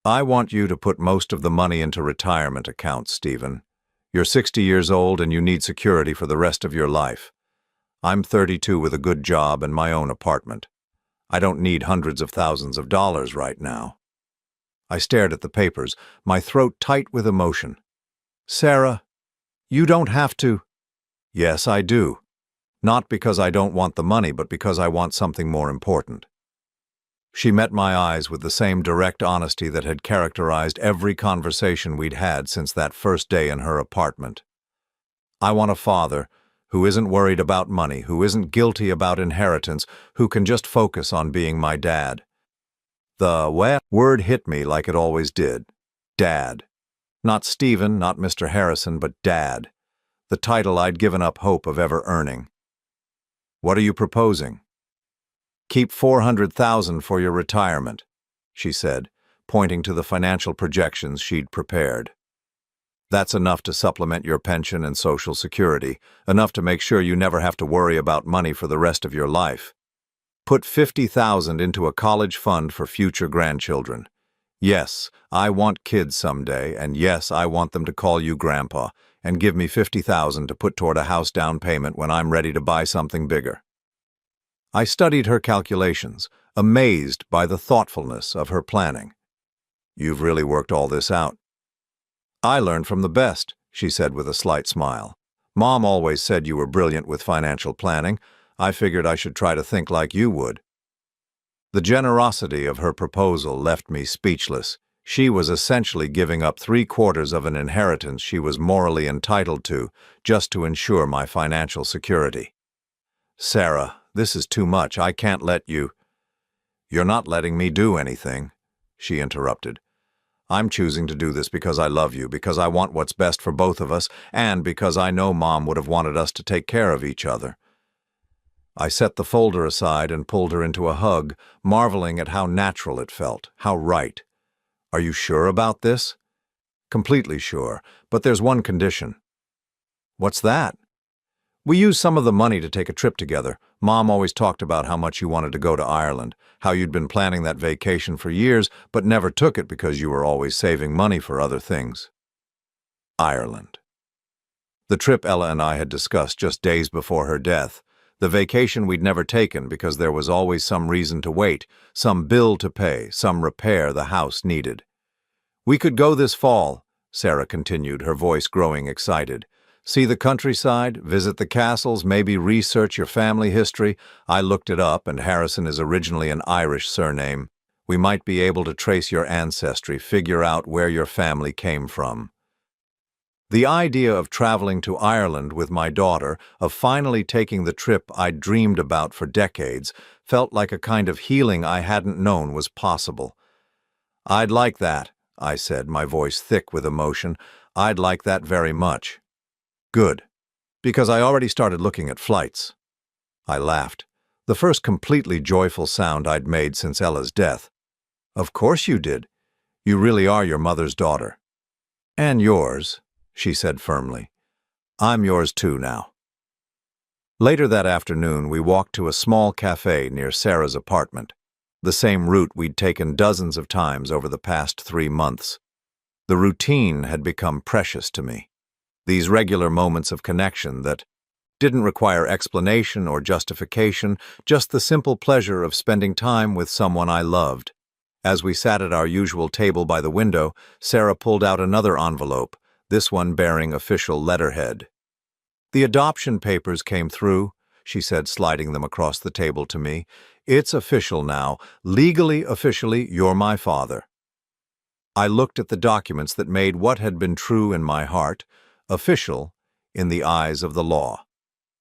I want you to put most of the money into retirement accounts, Stephen. You're 60 years old and you need security for the rest of your life. I'm 32 with a good job and my own apartment. I don't need hundreds of thousands of dollars right now. I stared at the papers, my throat tight with emotion. Sarah, you don't have to. Yes, I do. Not because I don't want the money, but because I want something more important. She met my eyes with the same direct honesty that had characterized every conversation we'd had since that first day in her apartment. I want a father who isn't worried about money, who isn't guilty about inheritance, who can just focus on being my dad. The word hit me like it always did. Dad. Not Stephen, not Mr. Harrison, but Dad. The title I'd given up hope of ever earning. What are you proposing? Keep $400,000 for your retirement, she said, pointing to the financial projections she'd prepared. That's enough to supplement your pension and Social Security, enough to make sure you never have to worry about money for the rest of your life. Put $50,000 into a college fund for future grandchildren. Yes, I want kids someday, and yes, I want them to call you Grandpa, and give me $50,000 to put toward a house down payment when I'm ready to buy something bigger. I studied her calculations, amazed by the thoughtfulness of her planning. You've really worked all this out. I learned from the best, she said with a slight smile. Mom always said you were brilliant with financial planning. I figured I should try to think like you would. The generosity of her proposal left me speechless. She was essentially giving up 3/4 of an inheritance she was morally entitled to, just to ensure my financial security. Sarah, this is too much. I can't let you— You're not letting me do anything, she interrupted. I'm choosing to do this because I love you, because I want what's best for both of us, and because I know Mom would have wanted us to take care of each other. I set the folder aside and pulled her into a hug, marveling at how natural it felt, how right. Are you sure about this? Completely sure, but there's one condition. What's that? We used some of the money to take a trip together. Mom always talked about how much you wanted to go to Ireland, how you'd been planning that vacation for years, but never took it because you were always saving money for other things. Ireland. The trip Ella and I had discussed just days before her death. The vacation we'd never taken because there was always some reason to wait, some bill to pay, some repair the house needed. We could go this fall, Sarah continued, her voice growing excited. See the countryside, visit the castles, maybe research your family history. I looked it up, and Harrison is originally an Irish surname. We might be able to trace your ancestry, figure out where your family came from. The idea of traveling to Ireland with my daughter, of finally taking the trip I'd dreamed about for decades, felt like a kind of healing I hadn't known was possible. I'd like that, I said, my voice thick with emotion. I'd like that very much. Good, because I already started looking at flights. I laughed, the first completely joyful sound I'd made since Ella's death. Of course you did. You really are your mother's daughter. And yours, she said firmly. I'm yours too now. Later that afternoon, we walked to a small cafe near Sarah's apartment, the same route we'd taken dozens of times over the past 3 months. The routine had become precious to me. These regular moments of connection that didn't require explanation or justification, just the simple pleasure of spending time with someone I loved. As we sat at our usual table by the window, Sarah pulled out another envelope, this one bearing official letterhead. The adoption papers came through, she said, sliding them across the table to me. It's official now. Legally, officially, you're my father. I looked at the documents that made what had been true in my heart official in the eyes of the law.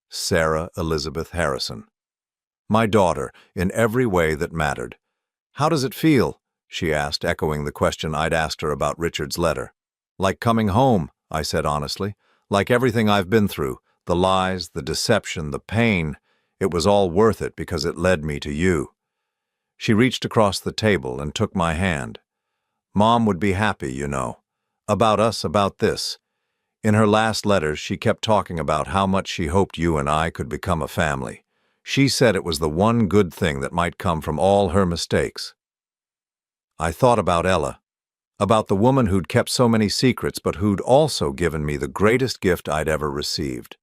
Sarah Elizabeth Harrison. My daughter, in every way that mattered. How does it feel? She asked, echoing the question I'd asked her about Richard's letter. Like coming home, I said honestly. Like everything I've been through, the lies, the deception, the pain. It was all worth it because it led me to you. She reached across the table and took my hand. Mom would be happy, you know. About us, about this. In her last letters, she kept talking about how much she hoped you and I could become a family. She said it was the one good thing that might come from all her mistakes. I thought about Ella, about the woman who'd kept so many secrets but who'd also given me the greatest gift I'd ever received.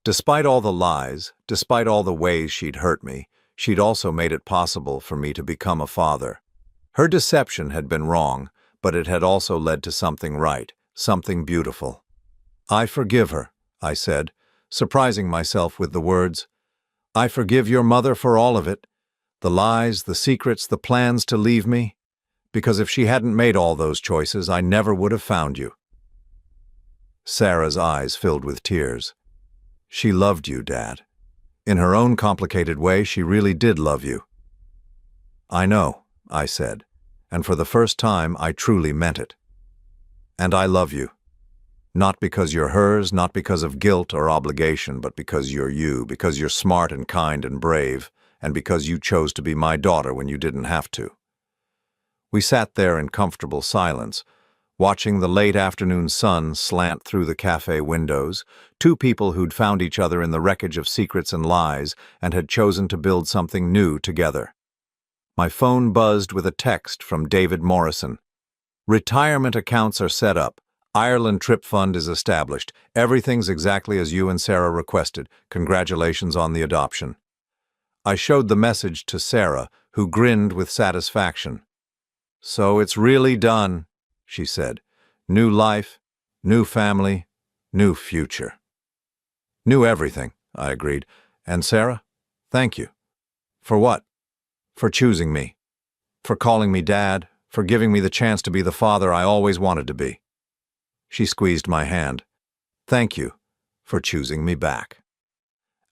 Despite all the lies, despite all the ways she'd hurt me, she'd also made it possible for me to become a father. Her deception had been wrong, but it had also led to something right, something beautiful. I forgive her, I said, surprising myself with the words. I forgive your mother for all of it, the lies, the secrets, the plans to leave me, because if she hadn't made all those choices, I never would have found you. Sarah's eyes filled with tears. She loved you, Dad. In her own complicated way, she really did love you. I know, I said, and for the first time, I truly meant it. And I love you. Not because you're hers, not because of guilt or obligation, but because you're you, because you're smart and kind and brave, and because you chose to be my daughter when you didn't have to. We sat there in comfortable silence, watching the late afternoon sun slant through the cafe windows, two people who'd found each other in the wreckage of secrets and lies and had chosen to build something new together. My phone buzzed with a text from David Morrison. Retirement accounts are set up. Ireland Trip Fund is established. Everything's exactly as you and Sarah requested. Congratulations on the adoption. I showed the message to Sarah, who grinned with satisfaction. So it's really done, she said. New life, new family, new future. New everything, I agreed. And Sarah, thank you. For what? For choosing me. For calling me Dad. For giving me the chance to be the father I always wanted to be. She squeezed my hand. Thank you for choosing me back.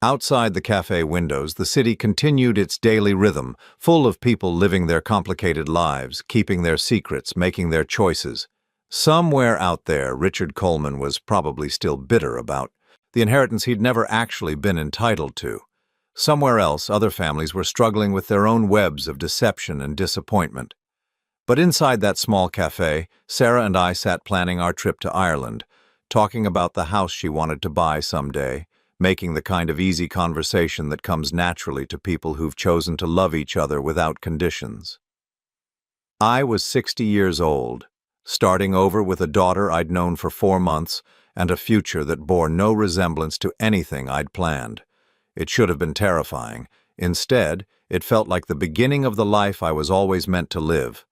Outside the cafe windows, the city continued its daily rhythm, full of people living their complicated lives, keeping their secrets, making their choices. Somewhere out there, Richard Coleman was probably still bitter about the inheritance he'd never actually been entitled to. Somewhere else, other families were struggling with their own webs of deception and disappointment. But inside that small cafe, Sarah and I sat planning our trip to Ireland, talking about the house she wanted to buy someday, making the kind of easy conversation that comes naturally to people who've chosen to love each other without conditions. I was 60 years old, starting over with a daughter I'd known for 4 months and a future that bore no resemblance to anything I'd planned. It should have been terrifying. Instead, it felt like the beginning of the life I was always meant to live.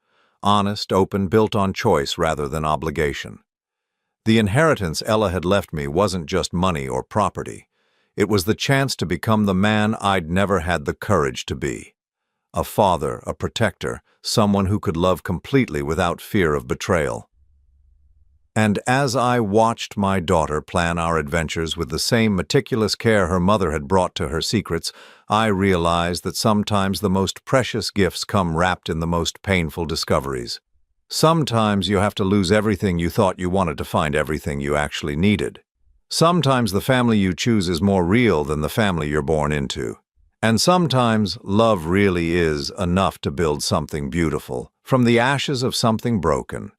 Honest, open, built on choice rather than obligation. The inheritance Ella had left me wasn't just money or property. It was the chance to become the man I'd never had the courage to be. A father, a protector, someone who could love completely without fear of betrayal. And as I watched my daughter plan our adventures with the same meticulous care her mother had brought to her secrets, I realized that sometimes the most precious gifts come wrapped in the most painful discoveries. Sometimes you have to lose everything you thought you wanted to find everything you actually needed. Sometimes the family you choose is more real than the family you're born into. And sometimes love really is enough to build something beautiful from the ashes of something broken.